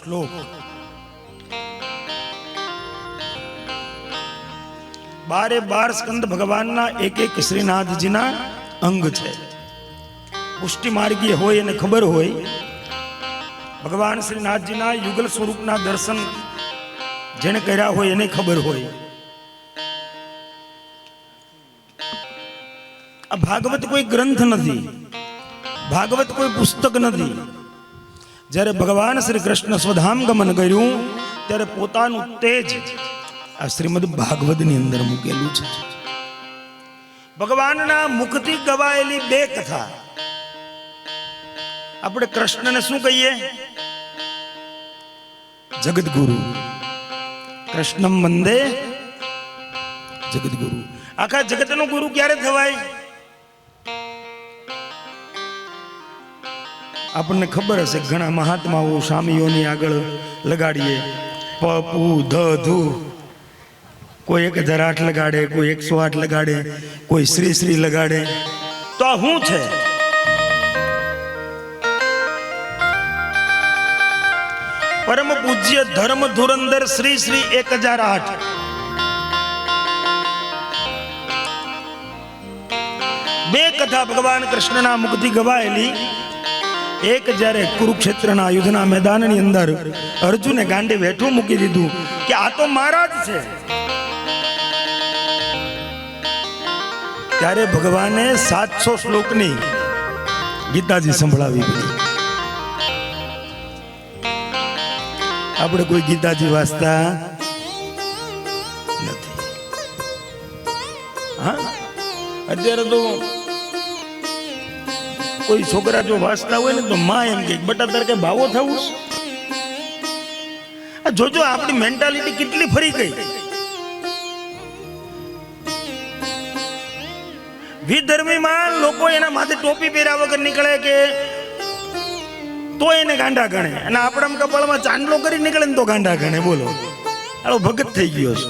શ્લોક 12 સ્કંદ ભગવાનના એક શ્રીનાથજીના અંગ છે. પુષ્ટિ માર્ગીય હોય એને ખબર હોય ભગવાન શ્રીનાથજીના યુગલ સ્વરૂપના દર્શન જેને કર્યા હોય એને ખબર હોય. આ ભાગવત કોઈ ગ્રંથ નથી, ભાગવત કોઈ પુસ્તક નથી. જ્યારે ભગવાન શ્રી કૃષ્ણ સ્વધામ ગમન કર્યું ત્યારે પોતાનું તેજ આ શ્રીમદ ભાગવતની અંદર મૂકેલું છે. ભગવાનના મુખથી ગવાયેલી બે કથા. આપણે કૃષ્ણને શું કહીએ? જગતગુરુ. કૃષ્ણમ વંદે જગતગુરુ. આખા જગતનો ગુરુ ક્યારે થવાય? આપણને ખબર હશે ઘણા મહાત્માઓ સ્વામીઓની આગળ લગાડીએ પપુ ધ ધુ. કોઈ 1008 લગાડે, કોઈ 108 લગાડે, કોઈ શ્રી શ્રી લગાડે. તો આ શું છે? પરમ પૂજ્ય ધર્મ ધુરંધર શ્રી શ્રી 1008. બે કથા ભગવાન કૃષ્ણના મુખથી ગવાયેલી. એક જ્યારે કુરુક્ષેત્રના યુદ્ધના મેદાનની અંદર અર્જુને ગાંડે વેઠું મૂકી દીધું કે આ તો મારા જ છે, ત્યારે ભગવાને 700 શ્લોકની ગીતાજી સંભળાવી દીધી. આપણે કોઈ ગીતાજી વાંચતા નથી. હા, અત્યારે તો કોઈ છોકરા જો વાંચતા હોય ને તો માં એમ કે બટા તારે કઈ ભાવો થવું. જોજો આપણી મેન્ટાલિટી કેટલી ફરી ગઈ. વિધર્મીમાં લોકો એના માથે ટોપી પહેર્યા વગર નીકળે કે તો એને ગાંડા ગણે, અને આપણા કપાળમાં ચાંદલો કરી નીકળે ને તો ગાંડા ગણે. બોલો, આવો ભગત થઈ ગયો છે.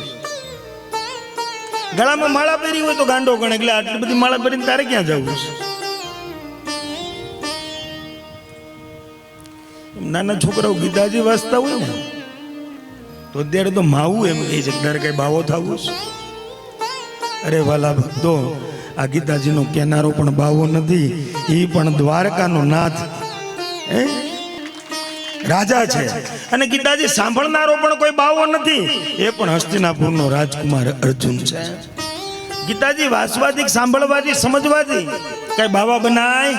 ગળામાં માળા પહેરી હોય તો ગાંડો ગણે. એટલે આટલી બધી માળા પહેરીને તારે ક્યાં જવું છે? નાના છોકરાઓ ગીતાજી વાંચતા હોય ને તો અત્યારે તો માવું એમ કહે છે તારે કઈ બાવો થવું છે. અરે વાલા ભક્તો, આ ગીતાજીનો કેનારો પણ બાવો નથી, એ પણ દ્વારકાનો નાથ રાજા છે. અને ગીતાજી સાંભળનારો પણ કોઈ બાવો નથી, એ પણ હસ્તિનાપુરનો રાજકુમાર અર્જુન છે. ગીતાજી વાંચવાથી, સાંભળવાથી, સમજવાથી કઈ બાવા બનાય?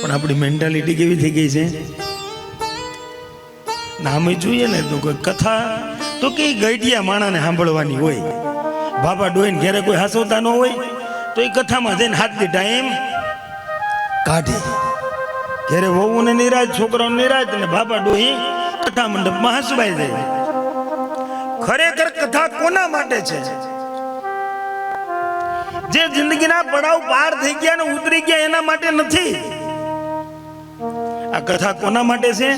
પણ આપણી મેન્ટાલિટી કેવી થઈ ગઈ છે? નામ જોઈએ ને તો કોઈ કથા તો કે ગઈડિયા માણાને સાંભળવાની હોય. બાપા ડોઈને ઘેરે કોઈ હસવતા ન હોય તો એ કથામાં જઈને હાથથી ટાઈમ કાઢે. ઘેરે વહુ ને નિરાજ, છોકરાઓને નિરાજ, અને બાપા ડોહી કથા મંડપમાં હસવાઈ જાય. ખરેખર કથા કોના માટે છે? જે જિંદગીના પડાવ પાર થઈ ગયા ને ઉતરી ગયા એના માટે નથી. આ કથા કોના માટે છે?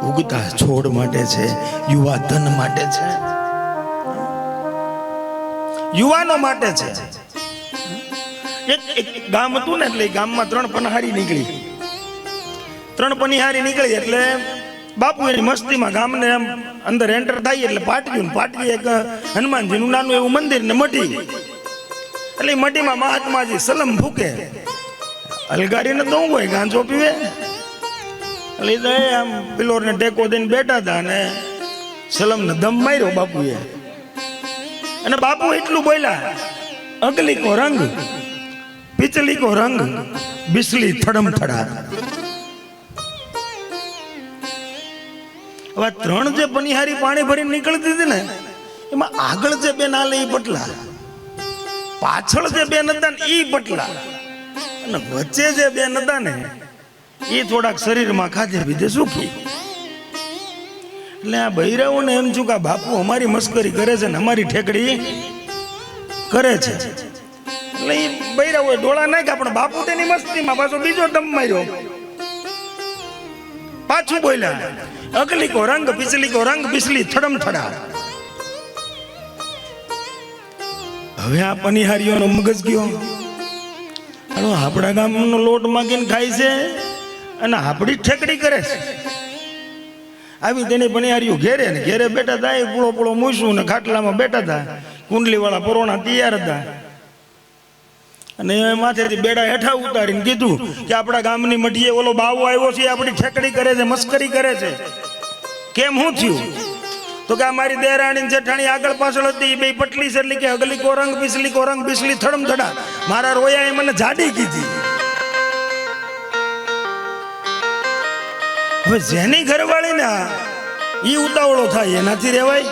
ઉગતા છોડ માટે છે, યુવા ધન માટે છે, યુવાનો માટે છે. એક ગામ હતું ને, એટલે ગામમાં 3 પનિહારી નીકળી. 3 પનિહારી નીકળી એટલે બાપુ એની મસ્તીમાં ગામને આમ અંદર એન્ટર થાય એટલે પાટવી એક હનુમાનજીનું નાનું એવું મંદિર ને મઢી. એટલે મઢીમાં મહાત્માજી સલમ ફૂકે. અલગારીને તો હું હોય ગાંજો પીવે. એટલે આમ પિલોરને ટેકો દઈને બેઠા હતા અને સલમને દમ માર્યો બાપુએ. અને બાપુ એટલું બોલ્યા, અગલી કો રંગ, પિચલી કો રંગ, બિસલી થડમ થડા. હવે 3 જે પનિહારી પાણી ભરીને નીકળતી હતી ને, એમાં આગળ જે બે ના લે એ પટલા, પાછળ જે બે નતા ને એ પટલા, અને વચ્ચે જે બે નતા ને એ થોડાક શરીરમાં ખાધે પીધે સુખી. એટલે આ બૈરાઓને એમ છું કે બાપુ અમારી મસ્કરી કરે છે ને અમારી ઠેકડી કરે છે. એટલે એ બૈરાઓએ ડોળા નાખ્યા, પણ બાપુ તેની મસ્તીમાં પાછો બીજો દમ માર્યો. પાછું બોલ્યા, અગલી કો રંગ, પિછલી કો રંગ, બિસલી થડમ થડા. હવે આ પનિહારીઓનો મગજ ગયો. આપણા ગામનો લોટ માગીને ખાય છે અને આપણી ઠેકડી કરે છે. આવી તેની પનિયારીઓ ઘેરે ને ઘેરે બેઠા હતા, પૂળો પૂળો મૂસું ને ખાટલામાં બેઠા હતા, કુંડલી વાળા પરોણા તૈયાર હતા. અને માથેથી બેડા હેઠા ઉતારીને કીધું કે આપણા ગામની મઢીએ ઓલો બાવો આવ્યો છે, આપણી ઠેકડી કરે છે, મસ્કરી કરે છે. કેમ શું થયું? તો કે અમારી દેરાણી જેઠાણી આગળ પાછળ હતી, બે પટલી છે, એટલે કે અગલી કો રંગ બિસલી થડમ થડા. મારા રોયા એ મને જાડી કીધી. હવે જેની ઘરવાળી ને ઈ ઉતાવળો થાય એનાથી રહેવાય.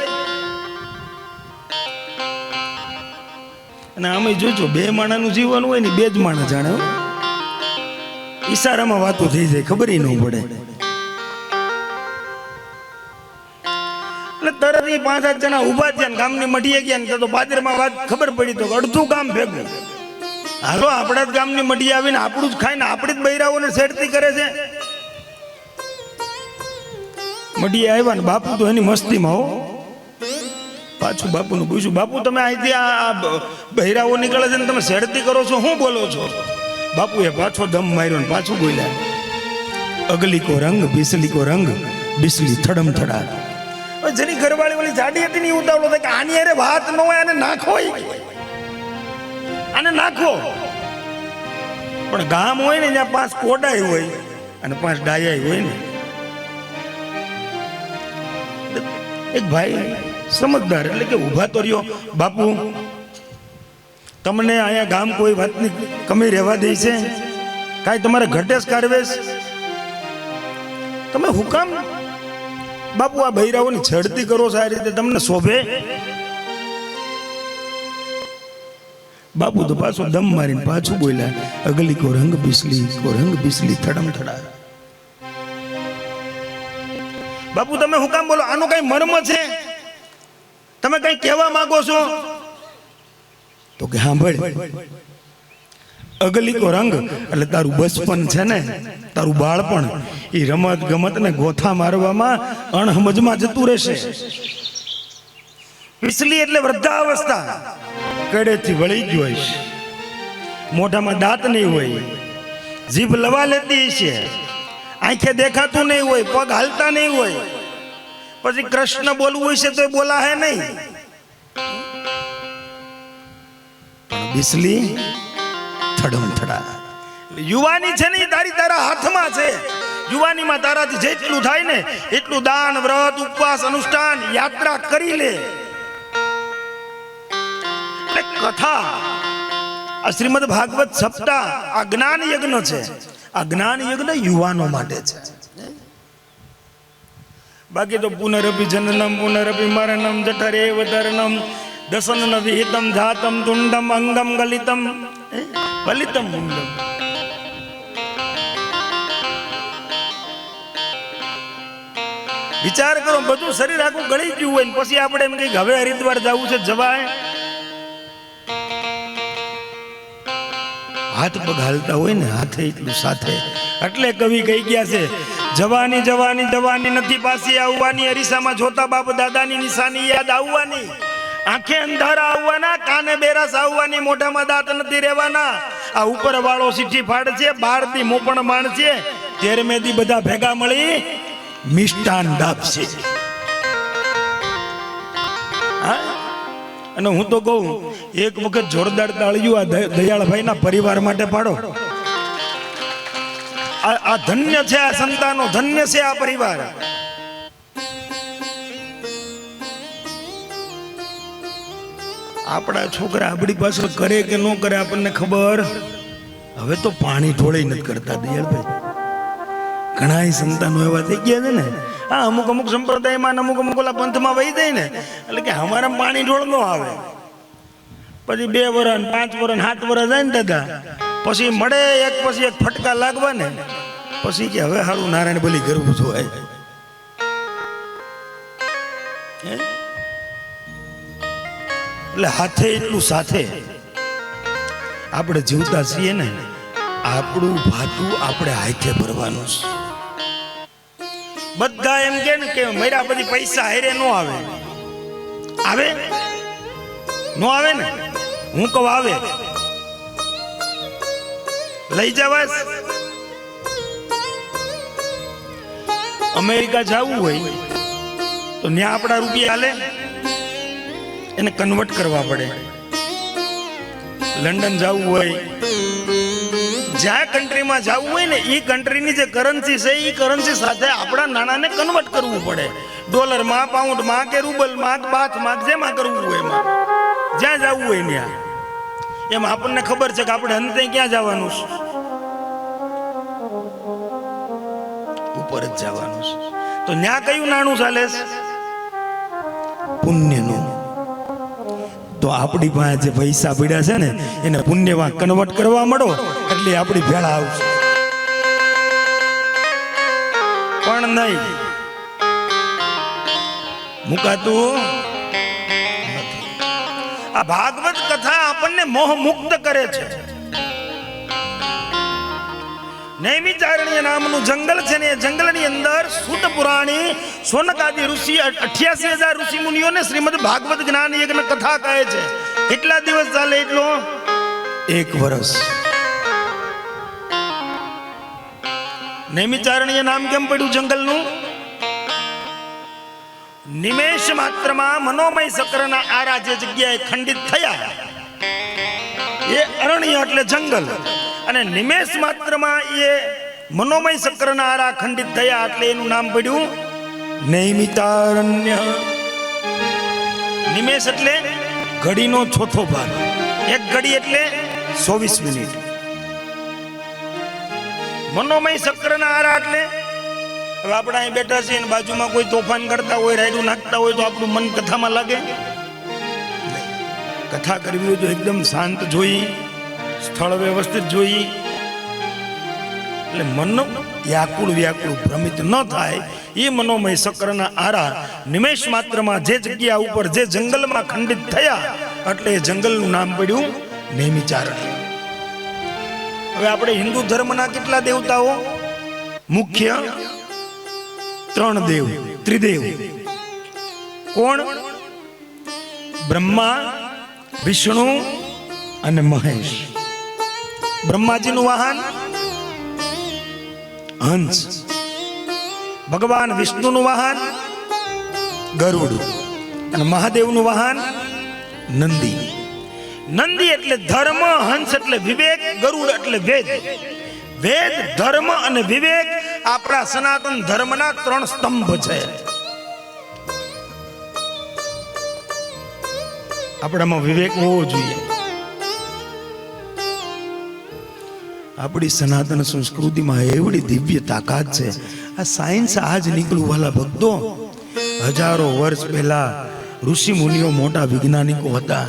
અને આમે જોજો, બે માણાનું જીવન હોય ને બે જ માણસ જાણે. ઈશારામાં વાતો થઈ જાય, ખબર ન પડે. એટલે તરત એ 5-7 જણા ઉભા થયા ને ગામની મઢીએ ગયા ને તો બાદરમાં વાત ખબર પડી તો અડધું ગામ ભેગું. હાલો આપણા જ ગામની મઢી આવીને આપણું જ ખાઈને આપણી જ બૈરાઓને છેડતી કરે છે. મઢીએ આવ્યા ને બાપુ તો એની મસ્તીમાં હો. પાછું બાપુનું પૂછ્યું, બાપુ તમે અહીંથી આ બૈરાઓ નીકળે છે ને તમે છેડતી કરો છો, શું બોલો છો? બાપુએ પાછો દમ માર્યો ને પાછું બોલ્યા, અગલી કો રંગ બિસલી થડમ થડા. જેની ઘરવાળી વાળી જાડી હતી ને ઉતાવળો થાય કે આની અરે વાત ન હોય, આને નાખો, આને નાખો. પણ ગામ હોય ને જ્યાં 5 કોડાય હોય અને 5 ડાયા હોય ને. એક ભાઈ સમજદાર એટલે કે ઉભા તો રહ્યો, બાપુ તમને અહીંયા ગામ કોઈ વાતની કમી રહેવા દે છે? કાંઈ તમારે ઘટેશ કારવેશ? તમે હુકામ બાપુ આ બૈરાઓની છેડતી કરો છો? આ રીતે તમને શોભે? બાપુ તો પાછો દમ મારીને પાછું બોલ્યા, અગલી કો રંગ બિસલી થડમ થડા. બાપુ તમે હું કામ બોલો? આનો કઈ મર્મ છે? તમે કઈ કહેવા માંગો છો? તો કે હા ભાઈ, અગલી કો રંગ એટલે તારું બચપન છે ને, તારું બાળપણ, એ રમત ગમત ને ગોથા મારવામાં અણહમજમાં જતું રહેશે. બિસલી એટલે વૃદ્ધાવસ્થા, કડેથી વળી ગયો હોય, મોઢામાં દાંત નહીં હોય, જીભ લવા લેતી છે, આંખે દેખાતું નહીં હોય, પગ હાલતા નહીં હોય, પછી કૃષ્ણ બોલવું હોય છે તો બોલા હે નહીં. બિસલી થડમ થડા. યુવાની છે ને તારા હાથમાં છે. યુવાનીમાં તારાથી જેટલું થાય ને એટલું દાન, વ્રત, ઉપવાસ, અનુષ્ઠાન, યાત્રા કરી લે. કથા આ શ્રીમદ ભાગવત સપ્તાહ આ જ્ઞાન યજ્ઞ છે. આ જ્ઞાન યજ્ઞ યુવાનો માટે છે. બાકી તો પુનરપી જનનમ પુનરપી મરણમ જઠરે વતરણમ દસન વિહિતમ જાતમ તુંડમ અંગમ ગલિતમ બલિતમ મુંડમ. વિચાર કરો, બધું શરીર આખું ગળી ગયું હોય ને પછી આપણે એમ કહીએ હવે હરિદ્વાર જવું છે, જવાય? હાથ પગ હાલતા હોય ને, હાથે એટલું સાથે. એટલે કવિ કહી ગયા છે, જવાની જવાની જવાની નથી પાછી આવવાની, અરીસામાં જોતા બાપ દાદાની નિશાની યાદ આવવાની, આંખે અંધારા આવવાના, કાને બેરાસ આવવાની, મોઢામાં દાંત નથી રહેવાના. આ ઉપર વાળો ચીઠી ફાડશે, બહારથી મોપણ માણશે, તેરમેદી બધા ભેગા મળી મિષ્ટાન દાબશે. અને હું તો કહું, એક વખત જોરદાર તાળીઓ આ દયાળભાઈના પરિવાર માટે પાડો. આ ધન્ય છે, આ સંતાનો ધન્ય છે, આ પરિવાર. આપણા છોકરા આપણી પાછળ કરે કે ન કરે આપણને ખબર. હવે તો પાણી ઢોળી નથી કરતા દયાળભાઈ. ઘણા સંતાનો એવા થઈ ગયા છે ને, આ અમુક સંપ્રદાયમાં અમુક ઓલા પંથમાં વહી જાય ને, એટલે કે અમારા પાણી ઢોળ ન આવે. પછી 2 વર્ષ 5 વર્ષ 7 વર્ષ જાય ને દાદા, પછી મળે એક પછી એક ફટકા લાગવા ને, પછી કે હવે હારું નારાયણ બલી કરવું જોઈએ. એટલે હાથે એટલું સાથે આપણે જીવતા છીએ ને, આપણું ભાતું આપણે હાથે ભરવાનું છે. બધા એમ કે ને કે મેરા બધી પૈસા હારે નો આવે. આવે નો આવે ને? હું કહું આવે. લઈ જવાસ. અમેરિકા જવું હોય તો ત્યાં આપણા રૂપિયા હાલે, એને કન્વર્ટ કરવા પડે. લંડન જવું હોય, જ્યાં કન્ટ્રીમાં જવું હોય ને એ કન્ટ્રીની જે કરન્સી છે એ કરન્સી સાથે આપણા નાણાને કન્વર્ટ કરવું પડે. ડોલરમાં, પાઉન્ડમાં કે રૂબલમાં, બાથમાં, જેમાં કરવું હોય એમાં, જ્યાં જવું હોય ત્યાં. એમ આપણને ખબર છે કે આપણે અંતે ક્યાં જવાનું છે, ઉપર જ જવાનું છે. તો ત્યાં કયું નાણું ચાલે છે? પુણ્યનું. તો આપણી પાસે જે પૈસા પડ્યા છે ને એને પુણ્યમાં કન્વર્ટ કરવા માંડો એટલે આપણી ભેળા આવશે. પણ નહીં, મુકાતું. આ ભાગવત કથા આપણને મોહ મુક્ત કરે છે. નૈમિચારણ્ય નામનું જંગલ છે ને, એ જંગલની અંદર સૂત પુરાણી, સોનકાદી ઋષિ 88,000 ઋષિ મુનિઓને શ્રીમદ ભાગવત જ્ઞાન યજ્ઞ કથા કહે છે. કેટલા દિવસ ચાલે? એટલો 1 વર્ષ. નૈમિચારણ્ય નામ કેમ પડ્યું જંગલનું? નિમેષ માત્રમાં મનોમય ચક્રના આરા જે જગ્યાએ ખંડિત થયા એ અરણ્ય એટલે જંગલ, અને નિમેષ માત્રમાં એ મનોમય ચક્રના આરા ખંડિત થયા એટલે એનું નામ પડ્યું નૈમિતારણ્ય. નિમેષ એટલે ઘડીનો ચોથો ભાગ, 1 ઘડી એટલે 24 મિનિટ. મનોમય ચક્રના આરા એટલે હવે આપણે અહીં બેઠા છીએ ને બાજુમાં કોઈ તોફાન કરતા હોય, રાયડું નાખતા હોય તો આપણું મન કથામાં લાગે? કથા કરવી હોય તો એકદમ શાંત જોઈ, સ્થળ વ્યવસ્થિત જોઈ, એટલે મન વ્યાકુળ ભ્રમિત ન થાય એ મનોમય ચક્રના આરા નિમેષ માત્રમાં જે જગ્યા ઉપર, જે જંગલમાં ખંડિત થયા એટલે એ જંગલનું નામ પડ્યું નૈમિચારણ્ય. હવે આપણે હિન્દુ ધર્મના કેટલા દેવતાઓ? મુખ્ય 3 દેવ, ત્રિદેવ. કોણ? બ્રહ્મા, વિષ્ણુ અને મહેશ. બ્રહ્માજીનું વાહન હંસ, ભગવાન વિષ્ણુનું વાહન ગરુડ, અને મહાદેવનું વાહન નંદી. નંદી એટલે ધર્મ, હંસ એટલે વિવેક, ગરુડ એટલે વેદ. વેદ, ધર્મ અને વિવેક આપણા સનાતન ધર્મના 3 સ્તંભ છે. આપણામાં વિવેક હોવો જોઈએ. આપણી સનાતન સંસ્કૃતિમાં એવડી દિવ્ય તાકાત છે. આ સાયન્સ આજ નીકળ્યું વાલા ભક્તો. હજારો વર્ષ પહેલા ઋષિ મુનિઓ મોટા વૈજ્ઞાનિકો હતા.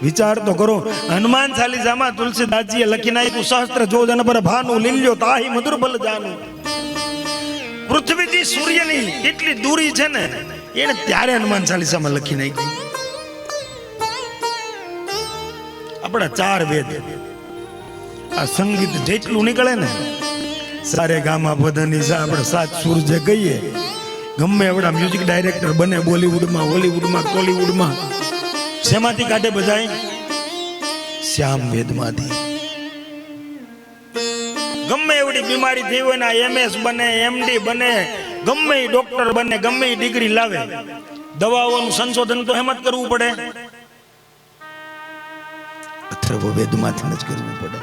વિચાર તો કરો, હનુમાન ચાલીસામાં તુલસીદાસજીએ લખી નાખ્યું, સહસ્ત્ર જોજન પર ભાનુ લીલ્યો તાહી મધુર બલ જાનું. પૃથ્વીથી સૂર્યની કેટલી દૂરી છે ને એને ત્યારે હનુમાન ચાલીસામાં લખી નાખી. આપણા 4 વેદ. આ સંગીત જેટલું નીકળે ને, સારે ગામા બધાની આપણે 7 સુર જે કહીએ, ગમે એવડા મ્યુઝિક ડાયરેક્ટર બને બોલીવુડમાં, હોલીવુડમાં, ટોલીવુડમાં, શેમાંથી કાઢે બધાય? શ્યામ વેદમાંથી. ગમે એવડી બીમારી થઈ હોય ને MS બને, MD બને, ગમે એ ડોક્ટર બને, ગમે એ ડિગ્રી લાવે, દવાઓનું સંશોધન તો હેમ જ કરવું પડે. અથર્વવેદમાંથી જ કરવું પડે.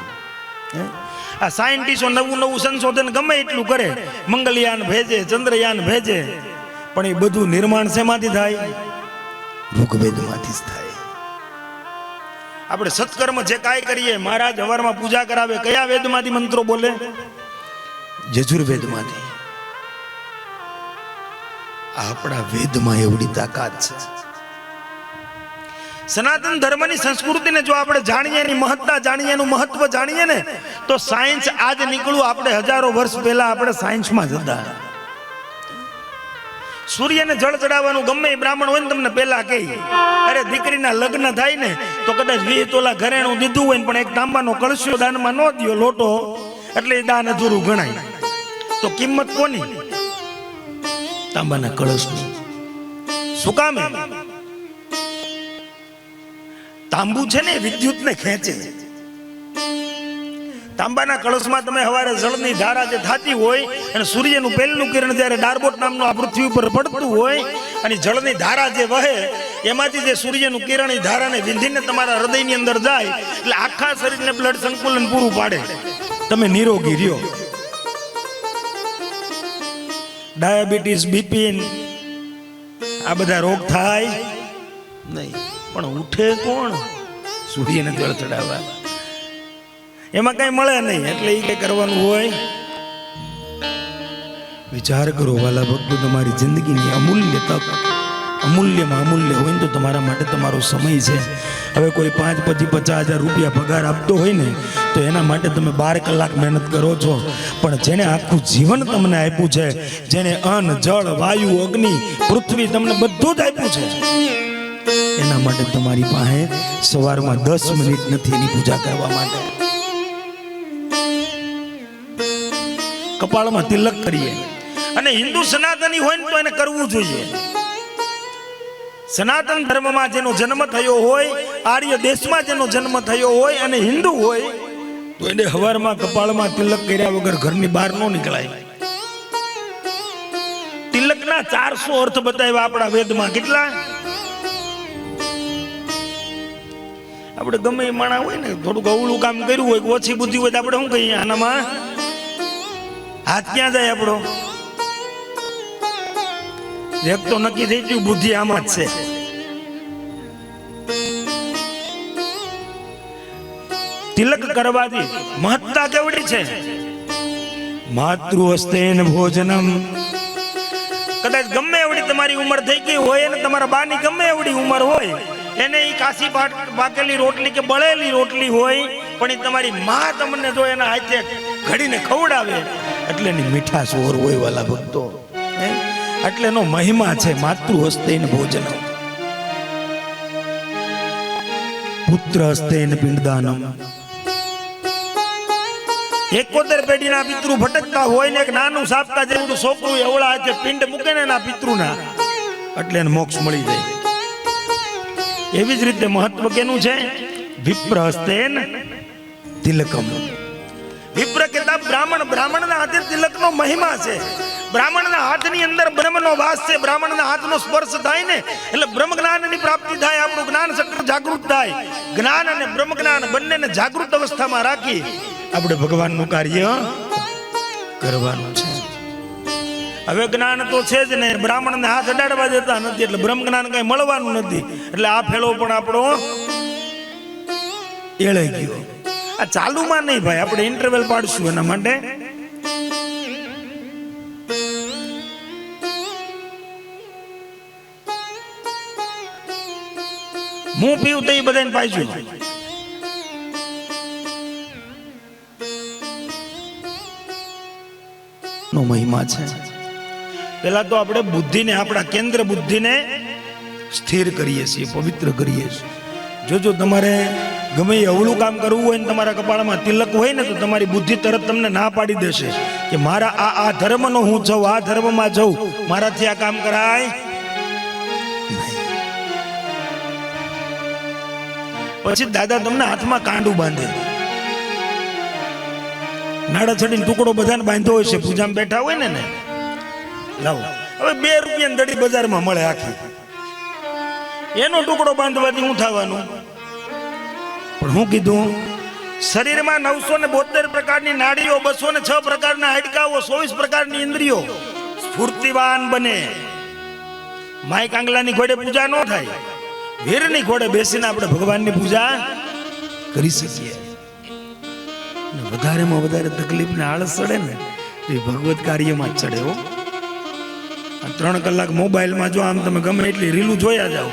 આ સાયન્ટિસ્ટો નવું સંશોધન ગમે એટલું કરે, મંગળયાન ભેજે, ચંદ્રયાન ભેજે, પણ એ બધું નિર્માણ શેમાંથી થાય? ઋગ્વેદમાંથી જ થાય. આપણે સત્કર્મ જે કાંઈ કરીએ, મહારાજ હવારમાં પૂજા કરાવે, કયા વેદમાંથી મંત્રો બોલે? યજુર્વેદમાંથી. આપણા વેદમાં એવડી તાકાત છે. સનાતન ધર્મની સંસ્કૃતિને જો આપણે જાણીએ, એની મહત્તા જાણીએ, એનું મહત્વ જાણીએ ને, તો સાયન્સ આજ નીકળ્યું. આપણે હજારો વર્ષ પહેલા આપણે સાયન્સમાં જ હતા. સૂર્યને જળ ચડાવવાનું ગમે એ બ્રાહ્મણ હોય ને તમને પહેલા કહી, અરે દીકરીના લગ્ન થાય ને તો કદાચ 20 તોલા ઘરેણું દીધું હોય ને પણ એક તાંબાનો કળશિયો દાનમાં ન દ્યો, લોટો, એટલે એ દાન અધૂરું ગણાય. તો કિંમત કોની? તાંબાના કળશની. શું કામ? તાંબુ છે ને વિદ્યુત ને ખેંચે. તાંબાના કળશમાં તમે સવારે જળની ધારા જે થતી હોય અને સૂર્યનું પહેલું કિરણ જ્યારે ડાર્બોટ નામનું આ પૃથ્વી ઉપર પડતું હોય અને જળની ધારા જે વહે એમાંથી જે સૂર્યનું કિરણ એ ધારાને વિંધીને તમારા હૃદયની અંદર જાય એટલે આખા શરીરને બ્લડ સંકુલન પૂરું પાડે, તમે નિરોગી રહ્યો. ડાયાબિટીસ, બીપી આ બધા રોગ થાય નહીં, પણ ઉઠે કોણ? સૂર્યને જળ ચડાવવા. એમાં કઈ મળે નહીં, એટલે એ કઈ કરવાનું હોય. વિચાર કરો વાલા ભક્તો, તમારી જિંદગીની અમૂલ્ય તક, અમૂલ્યમાં અમૂલ્ય હોય ને તો તમારા માટે તમારો સમય છે. હવે કોઈ 5, 50,000 રૂપિયા પગાર આપતો હોય ને તો એના માટે તમે 12 કલાક મહેનત કરો છો, પણ જેને આખું જીવન તમને આપ્યું છે, જેને અન્ન, જળ, વાયુ, અગ્નિ, પૃથ્વી તમને બધું જ આપ્યું છે, એના માટે તમારી પાસે સવારમાં 10 મિનિટ નથી એની પૂજા કરવા માટે. કપાળમાં તિલક કરીએ. અને હિન્દુ સનાતની હોય ને તો એને કરવું જોઈએ. સનાતન ધર્મમાં જેનો જન્મ થયો હોય, આર્ય દેશમાં જેનો જન્મ થયો હોય અને હિન્દુ હોય તો એને હવારમાં કપાળમાં તિલક કર્યા વગર ઘરની બહાર ન નીકળાય. તિલકના 400 અર્થ બતાવ્યા આપણા વેદમાં. કેટલા? આપણે ગમે એ માણા હોય ને થોડુંક અવળું કામ કર્યું હોય, ઓછી બુદ્ધિ હોય તો આપણે શું કહીએ? આનામાં હાથ ક્યાં જાય આપણો? એક તો નક્કી થઈ ગયું, બુદ્ધિ આમાં જ છે. તિલક કરવાથી મહત્તા કેવડી છે. માતૃહસ્તેન ભોજનમ. કદાચ ગમે એવડી તમારી ઉંમર થઈ ગઈ હોય ને તમારા બાની ગમે એવડી ઉંમર હોય, એને ઈ કાશી પાકેલી રોટલી કે બળેલી રોટલી હોય, પણ એ તમારી માં તમને જો એના હાથે ઘડીને ખવડાવે એટલે એની મીઠાશ ઓર હોય વાલા ભક્તો. એટલે એનો મહિમા છે માતૃહસ્તેન ભોજનમ. પુત્ર હસ્તેન પિંડદાનમ. 71 પેઢીના પિતૃ ભટકતા હોય ને એક નાનું સાપકા જેવું છોકરું એવડા હાથે પિંડ મૂકે ને એના પિતૃના, એટલે એને મોક્ષ મળી જાય. એવી જ રીતે મહત્વ કેનું છે? વિપ્ર હસ્તેન તિલકમ. વિપ્ર કહેતા બ્રાહ્મણ, બ્રાહ્મણના હાથે તિલકનો મહિમા છે. બ્રાહ્મણના હાથની અંદર બ્રહ્મનો વાસ છે. બ્રાહ્મણના હાથનો સ્પર્શ થાય ને એટલે બ્રહ્મ જ્ઞાનની પ્રાપ્તિ થાય, આપણું જ્ઞાન ચક્ર જાગૃત થાય. જ્ઞાન અને બ્રહ્મ જ્ઞાન બંનેને જાગૃત અવસ્થામાં રાખી આપણે ભગવાનનું કાર્ય કરવાનું છે. હવે જ્ઞાન તો છે જ ને, બ્રાહ્મણને હાથ અડાડવા દેતા નથી, એટલે બ્રહ્મ જ્ઞાન કઈ મળવાનું નથી. એટલે આ ફેલો પણ આપણો એળાઈ ગયો. આ ચાલુમાં નહીં ભાઈ, આપણે ઇન્ટરવેલ પાડશું એના માટે. હું પીવું તો એ બધાને પાઈશું. નો મહિમા છે. પેલા તો આપણે બુદ્ધિને, આપણા કેન્દ્ર બુદ્ધિને સ્થિર કરીએ છીએ, પવિત્ર કરીએ છીએ. જો તમારે ગમે એ અવળું કામ કરવું હોય ને તમારા કપાળમાં તિલક હોય ને તો તમારી બુદ્ધિ તરત તમને ના પાડી દેશે કે મારા આ ધર્મનો હું છું, આ ધર્મમાં જઉં, મારાથી આ કામ કરાય. પછી દાદા તમને હાથમાં કાંડું બાંધે, નાડા છડીને ટુકડો બધાને બાંધ્યો હોય છે, પૂજામાં બેઠા હોય ને લાવો. હવે 2 રૂપિયાની દડી બજારમાં મળે આખી, એનો ટુકડો બાંધવાથી શું થવાનું? પણ હું કીધું, શરીરમાં 972 પ્રકારની નાડીઓ, 206 પ્રકારના હાડકાઓ, 24 પ્રકારની ઇન્દ્રિયો, સ્ફૂર્તિવાન બને. માય કાંગલાની ઘોડે પૂજા ન થાય, વીરની ઘોડે બેસીને આપણે ભગવાનની પૂજા કરી શકીએ. વધારેમાં વધારે તકલીફ ને આળસ ચડે ને એ ભગવત કાર્યમાં જ ચડે. 3 કલાક મોબાઈલમાં જો આમ તમે ગમે એટલી રીલું જોયા જાઓ,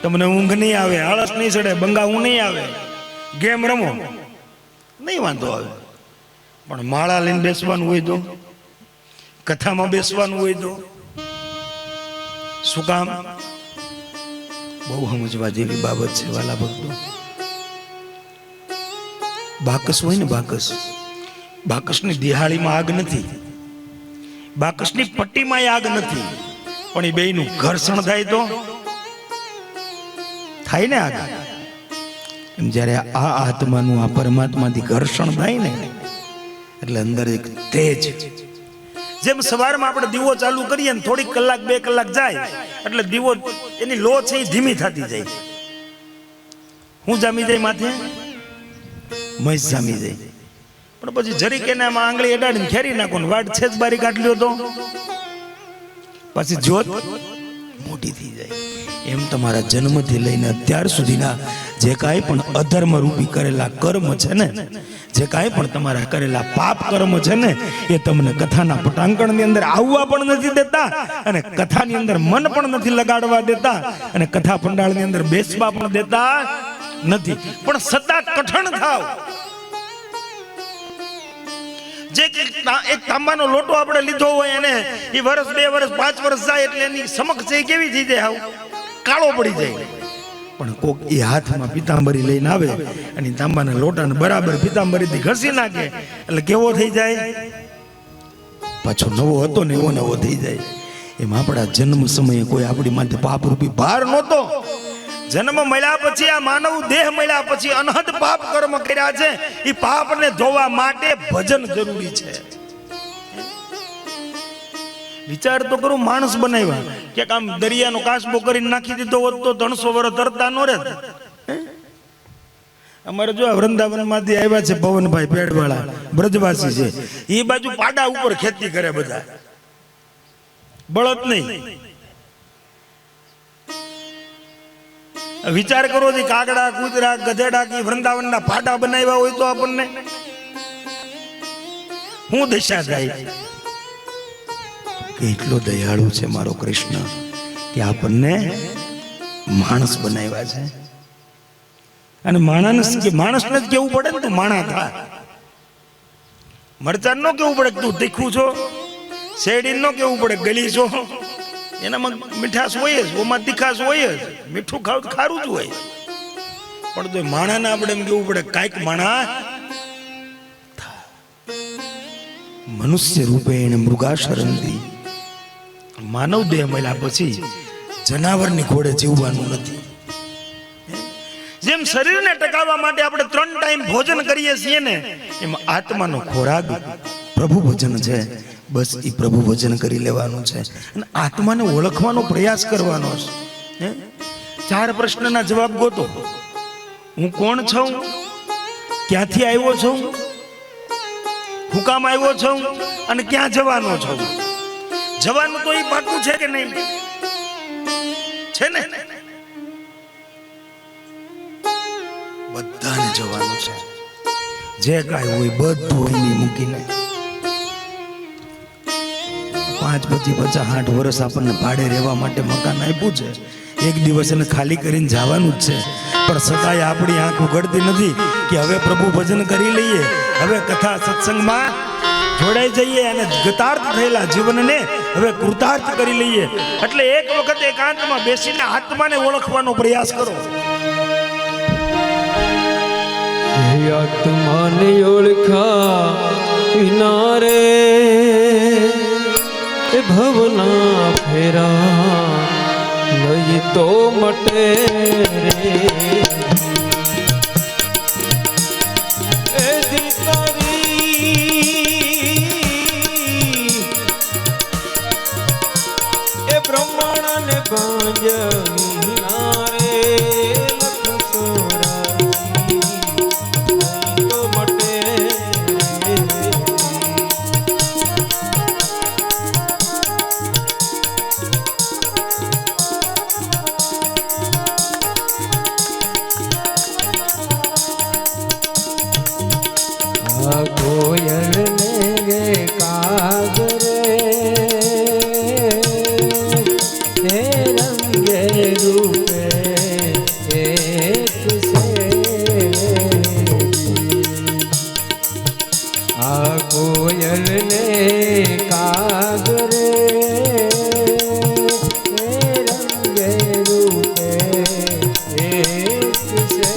તમને ઊંઘ નહીં આવે, આળસ નહીં ચડે, બંગાવું નહીં આવે, ગેમ રમો નહીં વાંધો આવે. પણ માળા લઈને બેસવાનું હોય તો, કથામાં બેસવાનું હોય તો શું કામ? બહુ સમજવા જેવી બાબત છે વાલા ભક્તો. બાકસ હોય ને, બાકસની દિહાળીમાં આગ નથી, બાકસની પટ્ટીમાં આગ નથી, પણ એ બેયનું ઘર્ષણ થાય તો થાય ને આગ. એમ જ્યારે આ આત્માનું આ પરમાત્માથી ઘર્ષણ થાય ને એટલે અંદર એક તેજ, જેમ સવારમાં આપણે દીવો ચાલુ કરીએ ને થોડીક કલાક 2 કલાક જાય એટલે દીવો એની લો છે એ ધીમી થતી જાય. હું જામી જાય માથે મસ જામી જાય, પણ પછી જરીક એને આમાં આંગળી અડાડીને ખેરી નાખો ને વાટ છેજ બારી કાઢલ્યો તો પછી જ્યોત મોટી થઈ જાય. એમ તમારા જન્મથી લઈને અત્યાર સુધીના જે કાંઈ પણ અધર્મ રૂપી કરેલા કર્મ છે ને, જે કાંઈ પણ તમારા કરેલા પાપ કર્મ છે ને, એ તમને કથાના પટાંગણની અંદર આવવા પણ નથી દેતા અને કથાની અંદર મન પણ નથી લગાડવા દેતા અને કથા પંડાળની અંદર બેસવા પણ દેતા નથી. પણ સદા કઠણ થાવ. જે એક તાંબાનો લોટો આપણે લીધો હોય એને એ વર્ષ 2 વર્ષ 5 વર્ષ જાય એટલે એની સમક્ષ એ કેવી થઈ જાય, આવું કાળો પડી જાય. પણ કોક એ હાથમાં પિતાંબરી લઈને આવે અને તાંબાના લોટાને બરાબર પિતાંબરીથી ઘસી નાખે એટલે કેવો થઈ જાય, પાછો નવો હતો ને એવો નવો થઈ જાય. એમ આપણા જન્મ સમયે કોઈ આપણી માથે પાપરૂપી ભાર નહોતો. જન્મ મળ્યા પછી આ માનવ દેહ મળ્યા પછી અનહદ પાપ કર્મ કર્યા છે. એ પાપને ધોવા માટે ભજન જરૂરી છે. વિચાર તો કરું, માણસ બનાવ્યા કે આમ દરિયાનો કાચબો કરીને નાખી દીધો હોત તો 300 વર્ષ તરતા નો રહેત. અમારે જો વૃંદાવન માંથી આવ્યા છે પવનભાઈ પેડવાળા, બ્રજવાસી છે. એ બાજુ પાડા ઉપર ખેતી કરે બધા, બળદ નહીં. વિચાર કરો જે કાગડા કૂતરા ગધેડા કે વૃંદાવનના પાડા બનાવ્યા હોય તો આપણને હું દશા થાય. કેટલો દયાળુ છે મારો કૃષ્ણ કે આપણને માણસ બનાવ્યા છે. અને માણસને જ કેવું પડે ને તું માણા થા. મરચાં નો કેવું પડે તું તીખું છો, શેરડી નો કેવું પડે ગલી છો. એનામાં મીઠાશ હોય જ, ઓમાં તીખાશ હોય જ. મીઠું ખાવ તો ખારું જ હોય, પણ તો માણાને આપણે એમ કેવું પડે કાંઈક માણા. મનુષ્ય રૂપે એને મૃગાશરંદી, માનવ દેહ મળ્યા પછી જનાવરની ઘોડે જીવવાનું નથી. જેમ શરીરને ટકાવવા માટે આપણે 3 ટાઈમ ભોજન કરીએ છીએ ને, એમ આત્માનો ખોરાક પ્રભુ ભજન છે. બસ એ પ્રભુ ભજન કરી લેવાનું છે અને આત્માને ઓળખવાનો પ્રયાસ કરવાનો છે. 4 પ્રશ્નના જવાબ ગોતો. હું કોણ છું, ક્યાંથી આવ્યો છું, હું કામ આવ્યો છું અને ક્યાં જવાનો છું. જવાનું તો એ પાકું છે કે નહીં? છે ને? બધાને જવાનું છે. જે કાંઈ હોય બધું એની મૂકીને 5, 25, 50, 60 વર્ષ આપણને ભાડે રહેવા માટે મકાન આપ્યું છે. એક દિવસ એને ખાલી કરીને જવાનું જ છે. પણ છતાંય આપણી આંખ ઉઘડતી નથી કે હવે પ્રભુ ભજન કરી લઈએ, હવે કથા સત્સંગમાં જોડાઈ જઈએ અને ગતાર્થ થયેલા જીવનને હવે કૃતાર્થ કરી લઈએ. એટલે એક વખત એકાંતમાં બેસીને આત્માને ઓળખવાનો પ્રયાસ કરો. આત્માને ઓળખા વિના રે ભવના ફેરા નહીં તો મટે રે. એ દીકરી એ બ્રહ્મણ ને ગંજ વિના રે કોયલ ને કાગરે હે રંગે રૂપે એક સે. આ કોયલ ને કાગરે હે રંગે રૂપે એક સે.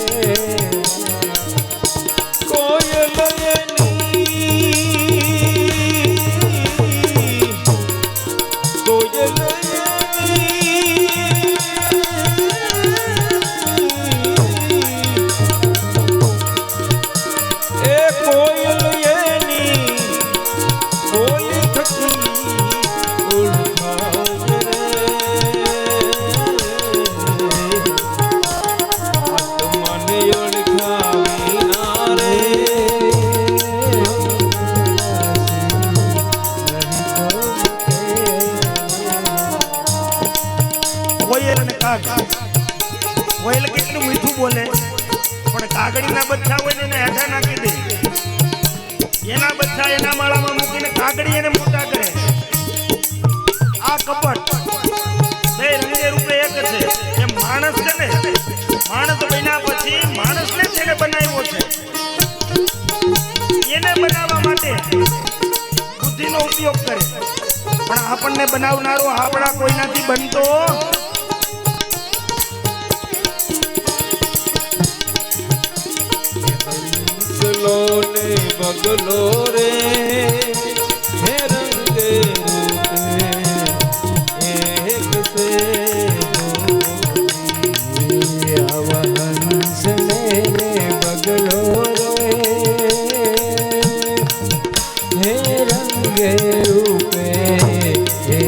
એના બચ્ચા એના માળામાં મૂકીને કાગડી એને મોટા કરે. આ કપટ બે રંગે રૂપે એક છે. એ માણસ છે ને, માણસ બન્યા પછી માણસને જ એને બનાવ્યો છે. એને બનાવવા માટે બુદ્ધિનો ઉપયોગ કરે, પણ આપણને બનાવનારો આપણા કોઈનાથી બનતો. હંસલો ને બગલો રે હે રંગે રૂપે એક સે આવા હંસ ને બગલો રે હે રંગે રૂપે એક સે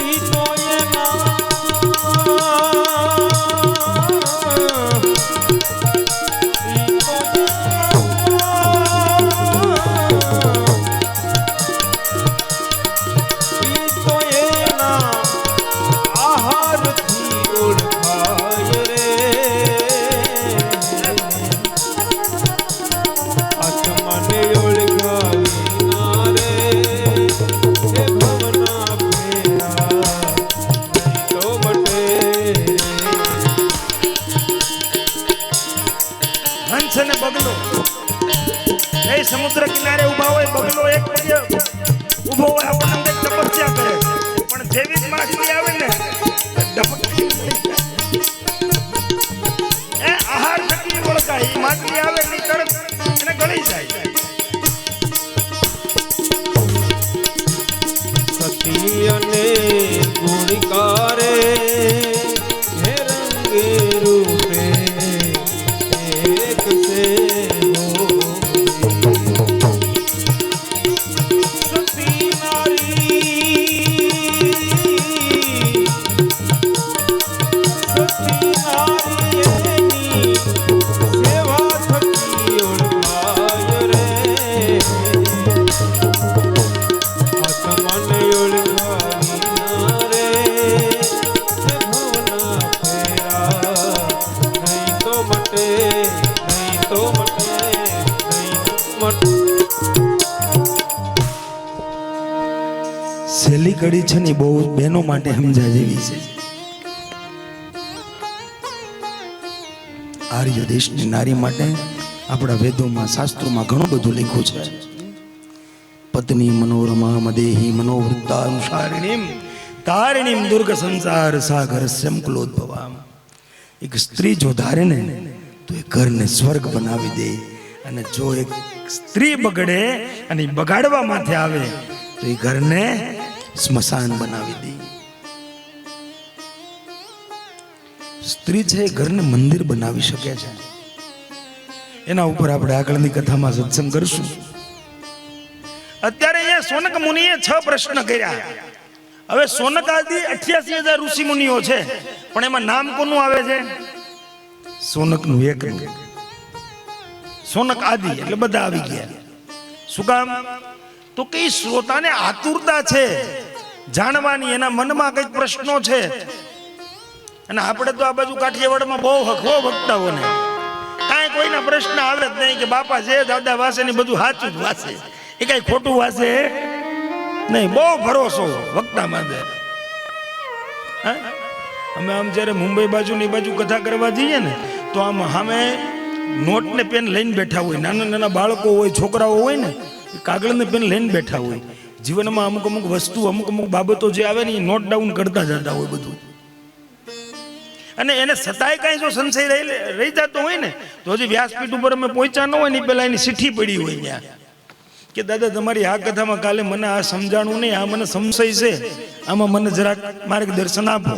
ઈ તો એના હંસ અને બગલો એ સમુદ્ર કિનારે ઉભા હોય. બગલો એક પગે ઉભો હોય, આપણને તપસ્યા કરે, પણ જેવી જ માછલી આવે ને ડબકી એ આહાર થકી ઓળખાય. એ માછલી આવે ને તરત એને ગળી જાય. સતી અને ગુણકારે હે રંગે રૂપે એક સે સતી નારી એની સેવા થકી ઓળખાય રે. આત્માને ઓળખાવી રે ભવના ફેરા નહીં તો મટે નહીં તો મટે નહીં મટે. છેલ્લી કડી છે ને બહુ બહેનો માટે સમજા જેવી છે. આર્ય દેશની નારી માટે આપણા વેદોમાં શાસ્ત્રોમાં ઘણું બધું લખ્યું છે. પત્ની મનોરમા મદેહી મનોવૃત્તાનુસારિણીમ તારિણીમ દુર્ગ સંસાર સાગર સમકલોદ્ભવામ. એક સ્ત્રી જો ધારે ને તો એ ઘરને સ્વર્ગ બનાવી દે, અને જો એક સ્ત્રી બગડે અને બગાડવા માથે આવે તો એ ઘરને સ્મશાન બનાવી દે. સ્ત્રી છે એ ઘરને મંદિર બનાવી શકે છે. એના ઉપર આપણે આગળની કથામાં સત્સંગ કરશું. અત્યારે અહીંયા સોનક મુનિએ 6 પ્રશ્ન કર્યા. હવે સોનક આદિ 88,000 ઋષિ મુનિઓ છે, પણ એમાં નામ કોનું આવે છે? સોનકનું એકનું. સોનક આદિ એટલે બધા આવી ગયા. શું કામ? તો કઈ શ્રોતાને આતુરતા છે જાણવાની, એના મનમાં કઈક પ્રશ્નો છે. અને આપણે તો આ બાજુ કાઠિયાવાડમાં બહુ હખવો વક્તાઓને કાંઈ કોઈના પ્રશ્ન આવે જ નહીં કે બાપા જે દાદા વાસે ને બધું સાચું જ વાસે, એ કઈ ખોટું વાસે નહીં. બહુ ભરોસો વક્તામાં દે. અમે આમ જ્યારે મુંબઈ બાજુ ની બાજુ કથા કરવા જઈએ ને તો આમ સામે નોટ ને પેન લઈને બેઠા હોય. નાના નાના બાળકો હોય, છોકરાઓ હોય ને, કાગળ ને પેન લઈને બેઠા હોય. જીવનમાં અમુક અમુક વસ્તુ, અમુક અમુક બાબતો જે આવે ને એ નોટ ડાઉન કરતા જતા હોય બધું. અને એને સતાય કાંઈ જો સંશય રહી જતો હોય ને તો હજી વ્યાસપીઠ ઉપર અમે પહોંચ્યા ન હોય ને પેલા એની ચિઠ્ઠી પડી હોય ત્યાં કે દાદા તમારી આ કથામાં કાલે મને આ સમજાણું નહીં, આ મને સંશય છે, આમાં મને જરાક માર્ગદર્શન આપો.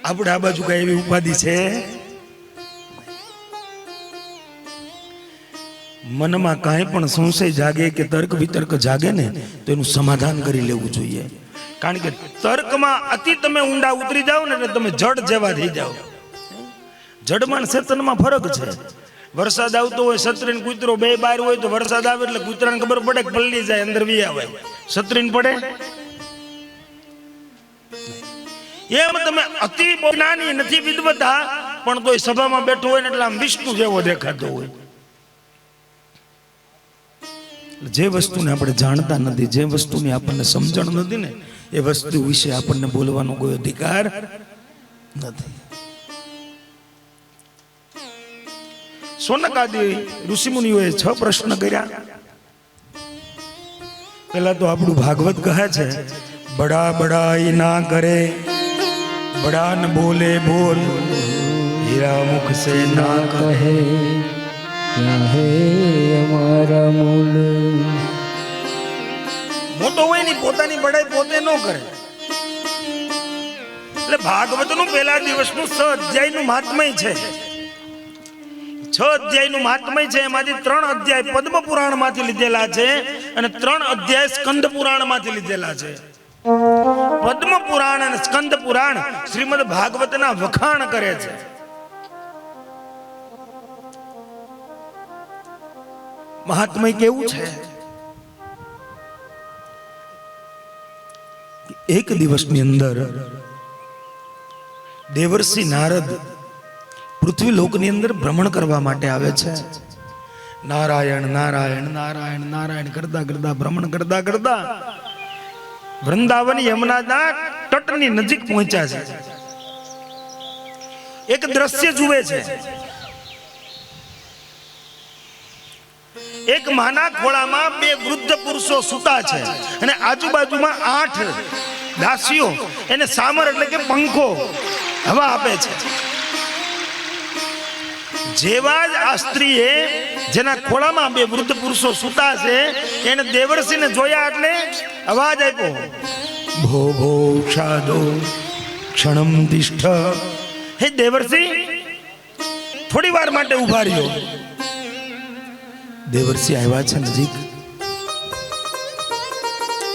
આપણે આ બાજુ કઈ એવી ઉપાધિ છે? મનમાં કાંઈ પણ સંશય જાગે કે તર્ક વિતર્ક જાગે ને તો એનું સમાધાન કરી લેવું જોઈએ. કારણ કે તર્કમાં અતિ તમે ઊંડા ઉતરી જાઓ ને એટલે તમે જડ જેવા થઈ જાઓ. જડમાં ચેતનમાં ફરક છે. વરસાદ આવતો હોય, છત્રીને કૂતરો બે બહાર હોય તો વરસાદ આવે એટલે કૂતરાને ખબર પડે કે પલ્લી જાય, અંદર વી આવે. છત્રીને પડે એમ તમે અતિ જ્ઞાની નથી વિદ્વતા પણ તોય સભામાં બેઠો હોય ને એટલે આમ વિષ્ણુ જેવો દેખાતો હોય. જે વસ્તુને આપણે જાણતા નથી, જે વસ્તુની આપણને સમજણ નથી ને, એ વસ્તુ વિશે આપણને બોલવાનો કોઈ અધિકાર નથી. સોનકાદી ઋષિમુનિઓએ 6 પ્રશ્ન કર્યા. પેલા તો આપણું ભાગવત કહે છે, બડા બડાઈ ના કરે, બડા ન બોલે બોલ, હીરા મુખ સે ના કહે, હે અમારા મૂલ. મોટો હોય ની પોતાની બડાઈ પોતે ન કરે. એટલે ભાગવતનું પહેલા દિવસનું 6 અધ્યાયનું મહાત્મય છે. 6 અધ્યાયનું મહાત્મય છે. એમાંથી 3 અધ્યાય પદ્મ પુરાણ માંથી લીધેલા છે અને 3 અધ્યાય સ્કંદ પુરાણ માંથી લીધેલા છે. પદ્મ પુરાણ અને સ્કંદ પુરાણ શ્રીમદ ભાગવતના વખાણ કરે છે. મહાત્મય કેવું છે? એક દિવસની અંદર દેવર્ષિ નારદ પૃથ્વી લોકની અંદર ભ્રમણ કરવા માટે આવે છે. નારાયણ નારાયણ નારાયણ નારાયણ કરતા કરતા ભ્રમણ કરતા કરતા વૃંદાવન યમુનાના તટની નજીક પહોંચ્યા છે. એક દ્રશ્ય જુએ છે. એક માના ખોળામાં 2 વૃદ્ધ પુરુષો સૂતા છે અને આજુબાજુમાં 8 દાસીઓ એને સામર એટલે કે પંખો હવા આપે છે. જેવા જ આ સ્ત્રીએ જેના ખોળામાં 2 વૃદ્ધ પુરુષો સૂતા છે એને દેવર્ષિને જોયા એટલે અવાજ આપ્યો, ભો ભો ક્ષાદો ક્ષણમ તિષ્ઠ. હે દેવર્ષિ, થોડી વાર માટે ઉભા રહ્યો. દેવર્ષિ આવ્યા છે નજીક.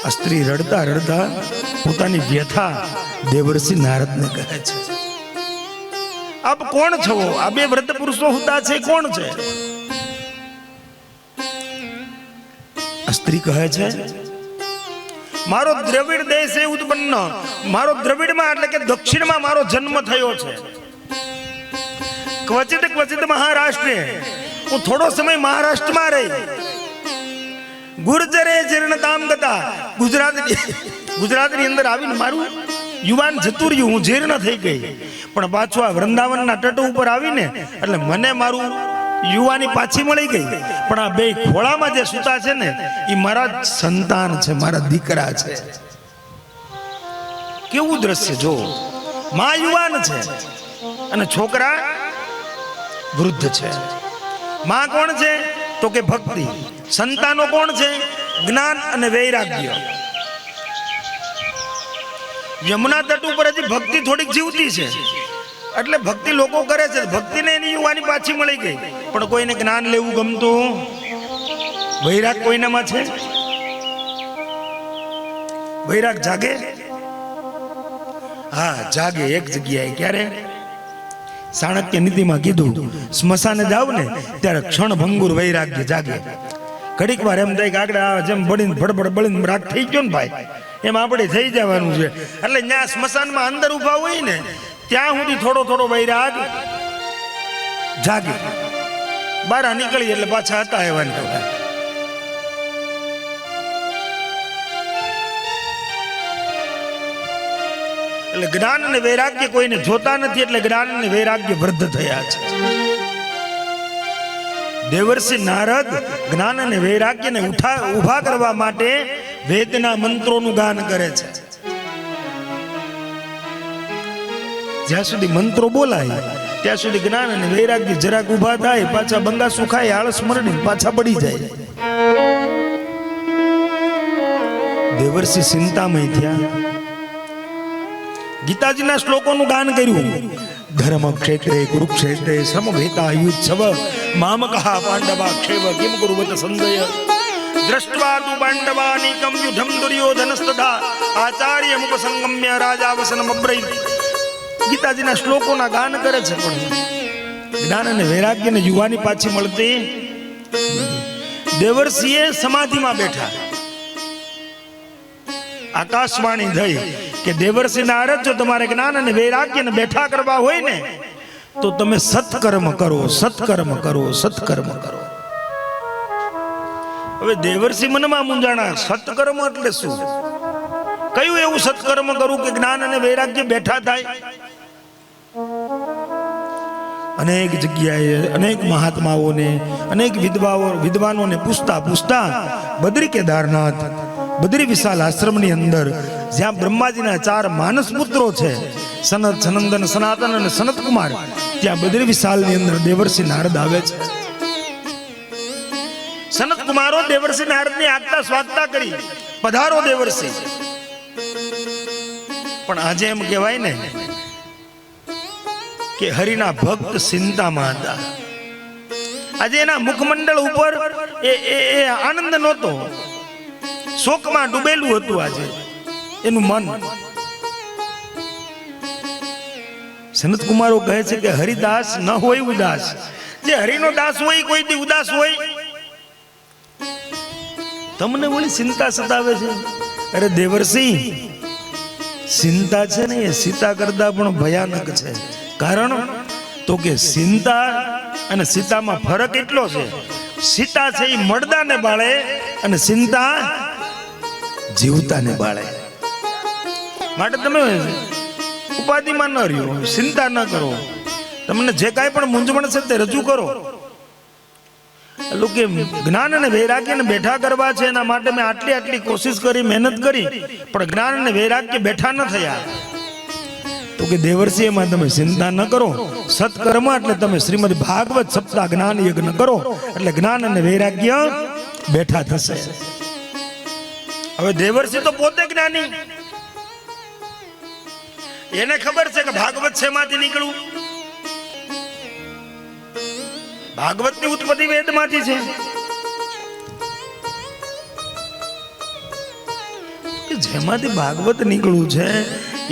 આ સ્ત્રી રડતા રડતા પોતાની વ્યથા દેવર્ષિ નારદને કહે છે. આપ કોણ છો? આ 2 વૃદ્ધ પુરુષો હતા છે, કોણ છે? આ સ્ત્રી કહે છે, મારો દ્રવિડ દેશે ઉત્પન્ન, મારો દ્રવિડમાં એટલે કે દક્ષિણમાં મારો જન્મ થયો છે. ક્વચિત ક્વચિત મહારાષ્ટ્રે, હું થોડો સમય મહારાષ્ટ્રમાં રહી. ગુર્જરે જીર્ણતામ ગતા, ગુજરાતની અંદર આવીને મારું યુવાન જતું રહ્યું, હું જીર્ણ થઈ ગઈ. પણ પાછું આ વૃંદાવનના તટ ઉપર આવીને એટલે મને મારું યુવાની પાછી મળી ગઈ. પણ આ 2 ખોળામાં જે સૂતા છે ને એ મારા સંતાન છે, મારા દીકરા છે. કેવું દ્રશ્ય જો! માં યુવાન છે અને છોકરા વૃદ્ધ છે. માં કોણ છે? તો કે ભક્તિ. સંતાનો કોણ છે? જ્ઞાન અને વૈરાગ્ય. યમુના તટ ઉપર હજી ભક્તિ થોડીક જીવતી છે એટલે ભક્તિ લોકો કરે છે. ભક્તિને એની યુવાની પાછી મળી ગઈ. પણ કોઈને જ્ઞાન લેવું ગમતું? વૈરાગ કોઈનામાં છે? વૈરાગ જાગે? હા જાગે, એક જગ્યાએ. ક્યારે? ચાણક્ય નીતિમાં કીધું, સ્મશાને જાવ ને ત્યારે ક્ષણ ભંગુર વૈરાગ્ય જાગે. ઘડીક વાર એમ થાય કે આગળ જેમ બળીને ભડબડ બળીને રાગ થઈ ગયો ને ભાઈ, એમ આપણે થઈ જવાનું છે. એટલે ત્યાં સ્મશાનમાં અંદર ઊભા હોય ને ત્યાં સુધી થોડો થોડો વૈરાગ જાગે. બહાર નીકળી એટલે પાછા હતા એવાની ખબર. એટલે જ્ઞાન અને વૈરાગ્ય કોઈને જોતા નથી એટલે જ્ઞાન અને વૈરાગ્ય વૃદ્ધ થયા છે. દેવર્ષિ નારદ જ્ઞાન અને વૈરાગ્યને ઉભા કરવા માટે વેદના મંત્રોનું ગાન કરે છે. જ્યાં સુધી મંત્રો બોલાય ત્યાં સુધી જ્ઞાન અને વૈરાગ્ય જરાક ઉભા થાય, પાછા બંગા સુખાય, આળસ મરડી પાછા પડી જાય. દેવર્ષિ ચિંતામય થયા. ગીતાજીના શ્લોકોનું ગાન કર્યું. ધર્મ ક્ષેત્રે કુરુક્ષેત્રે સમવેતા યુત્સવ મામકઃ પાંડવા ક્ષેવ કિમ કુર્વત સંજય દ્રષ્ટવા તુ પાંડવાનિકં યુધમ દુર્યોધનસ્તથા આચાર્યમુપસંગમ્ય રાજાવસનમ અબ્રવીત. ગીતાજીના શ્લોકોના ગાન કરે છે પણ જ્ઞાન અને વૈરાગ્યને યુવાની પાછી મળતી. દેવર્ષિએ સમાધિમાં બેઠા. આકાશવાણી થઈ કે દેવર્ષિ નારદ, જો તમારે જ્ઞાન અને વૈરાગ્યને બેઠા કરવા હોય ને તો તમે સત્કર્મ કરો, સત્કર્મ કરો, સત્કર્મ કરો. હવે દેવર્ષિ મનમાં મૂંઝાણા, સત્કર્મ એટલે શું? કયું એવું સત્કર્મ કરું કે જ્ઞાન અને વૈરાગ્ય બેઠા થાય? અનેક જગ્યાએ અનેક મહાત્માઓને, અનેક વિદ્વાનોને પૂછતા બદ્રી કેદારનાથ, બદ્રી વિશાલ આશ્રમની અંદર જ્યાં બ્રહ્માજીના 4 માનસ પુત્રો છે, સનત, સનંદન, સનાતન અને સનત કુમાર, ત્યાં બદ્રી વિશાલની અંદર દેવર્ષિ નારદ આવે છે. સનત કુમારો દેવર્ષિ નારદની આગતા સ્વાગતા કરી, પધારો દેવર્ષિ. પણ આજે એમ કહેવાય ને કે હરિના ભક્ત ચિંતામાં હતા. આજે એના મુખમંડળ ઉપર એ આનંદ નહોતો, શોકમાં ડૂબેલું હતું આજે એનું મન. સનત કુમારો કહે છે કે હરિદાસ ન હોય ઉદાસ. જે હરિનો દાસ હોય કોઈ દી ઉદાસ હોય? તમને ઓલી ચિંતા સતાવે છે? અરે દેવર્ષિ, ચિંતા છે ને એ સીતા કરતા પણ ભયાનક છે. કારણ તો કે ચિંતા અને સીતામાં ફરક એટલો છે, સીતા છે એ મરદાને બાળે અને ચિંતા જીવતાને બાળે. માટે તમે ઉપાધિમાં ન રહ્યો, ચિંતા ન કરો. તમને જે કાંઈ પણ મૂંઝવણ છે તે રજૂ કરો. કે જ્ઞાન અને વૈરાગ્યને બેઠા કરવા છે, એના માટે મેં આટલી કોશિશ કરી, મહેનત કરી, પણ જ્ઞાન અને વૈરાગ્ય બેઠા ન થયા. તો કે દેવર્ષિ, એમાં તમે ચિંતા ન કરો. સત્કર્મ એટલે તમે શ્રીમદ ભાગવત સપ્તાહ જ્ઞાન યજ્ઞ કરો, એટલે જ્ઞાન અને વૈરાગ્ય બેઠા થશે. હવે દેવર્ષિ તો પોતે જ્ઞાની, એને ખબર છે કે ભાગવત શેમાંથી નીકળવું. ભાગવતની ઉત્પત્તિ વેદમાંથી છે. જેમાંથી ભાગવત નીકળવું છે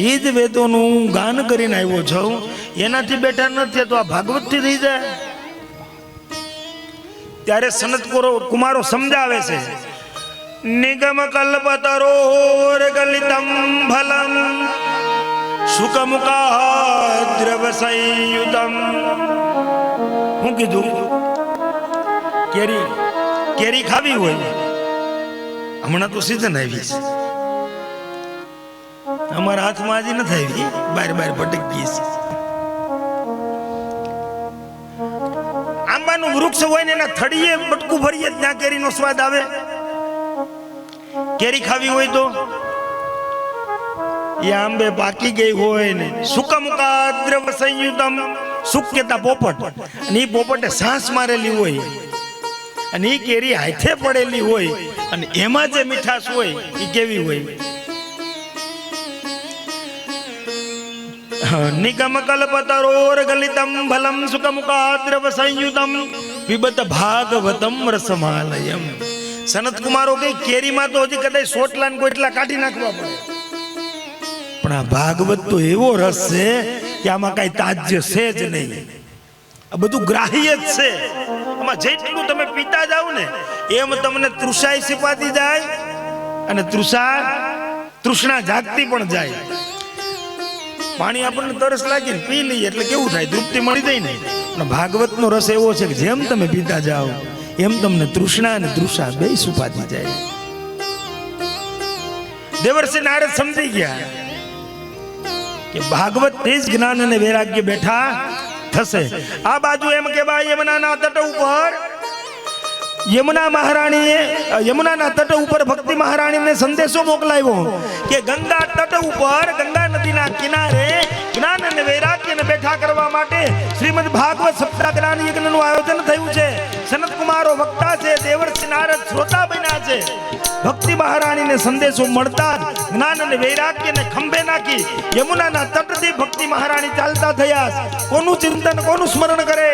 એ જ વેદોનું ગાન કરીને આવ્યો છું. એનાથી બેઠા નથી તો આ ભાગવતથી થઈ જાય. ત્યારે સનત કુમારો સમજાવે છે, નિગમ કલ્પતરોર ગલિતમ ફલમ સુકમુકાદ્રવ સંયુતમ. હું કીધું? કેરી ખાવી હોય, હમણાં તો સીઝન આવી છે, અમારા હાથમાં હજી નથી આવી, બાર ભટક ગઈ છે. આંબાનું વૃક્ષ હોય ને એના થડીએ બટકું ભરીએ ત્યાં કેરીનો સ્વાદ આવે. કેરી ખાવી હોય તો એ આંબે પાકી ગઈ હોય ને સુકમુકાદ્રવ સંયુતમ, સુક કેતા પોપટ, અને એ પોપટે સાંસ મારેલી હોય અને એ કેરી હાથે પડેલી હોય અને એમાં જે મીઠાશ હોય એ કેવી હોય? નિગમ કલ્પતરોર ગલિતમ ફલમ સુકમુકાદ્રવ સંયુતમ પિબત ભાગવતમ રસમાલયમ. સનત કુમારો કઈ કેરીમાં તો હજી કદાચ સોટલા ને ગોટલા કાઢી નાખવા પડે, પણ આ ભાગવત તો એવો રસ છે કે આમાં કઈ તાજ્ય છે જ નહીં. આ બધું ગ્રાહ્ય જ છે. આમાં જેટલું તમે પીતા જાવ ને એમ તમને તૃષાય સિપાતી જાય અને તૃષ્ણા જાગતી પણ જાય. પાણી આપણને તરસ લાગી ને પી લઈએ એટલે કેવું થાય? તૃપ્તિ મળી જાય ને. પણ ભાગવતનો રસ એવો છે કે જેમ તમે પીતા જાઓ એમ તમને તૃષ્ણા અને તૃષા બે સુપાતી જાય. દેવર્ષિ નારદ સમજી ગયા કે ભાગવત થી જ જ્ઞાન અને વૈરાગ્ય બેઠા થશે. આ બાજુ એમ કે યમુનાના તટ ઉપર યમુનાના તટ ઉપર ભક્તિ મહારાણીને સંદેશો મોકલાવ્યો કે ગંગા તટ ઉપર, ગંગા નદીના કિનારે જ્ઞાન અને વૈરાગ્યને બેઠા કરવા માટે શ્રીમદ ભાગવત સપ્તાહ જ્ઞાન યજ્ઞનું આયોજન થયું છે. સનત કુમારો વક્તા છે, દેવર્ષિ નારદ શ્રોતા બન્યા છે. ભક્તિ મહારાણીને સંદેશો મળતા જ્ઞાન અને વૈરાગ્યને ખંભે નાખી યમુનાના તટથી ભક્તિ મહારાણી ચાલતા થયા. કોનું ચિંતન, કોનું સ્મરણ કરે?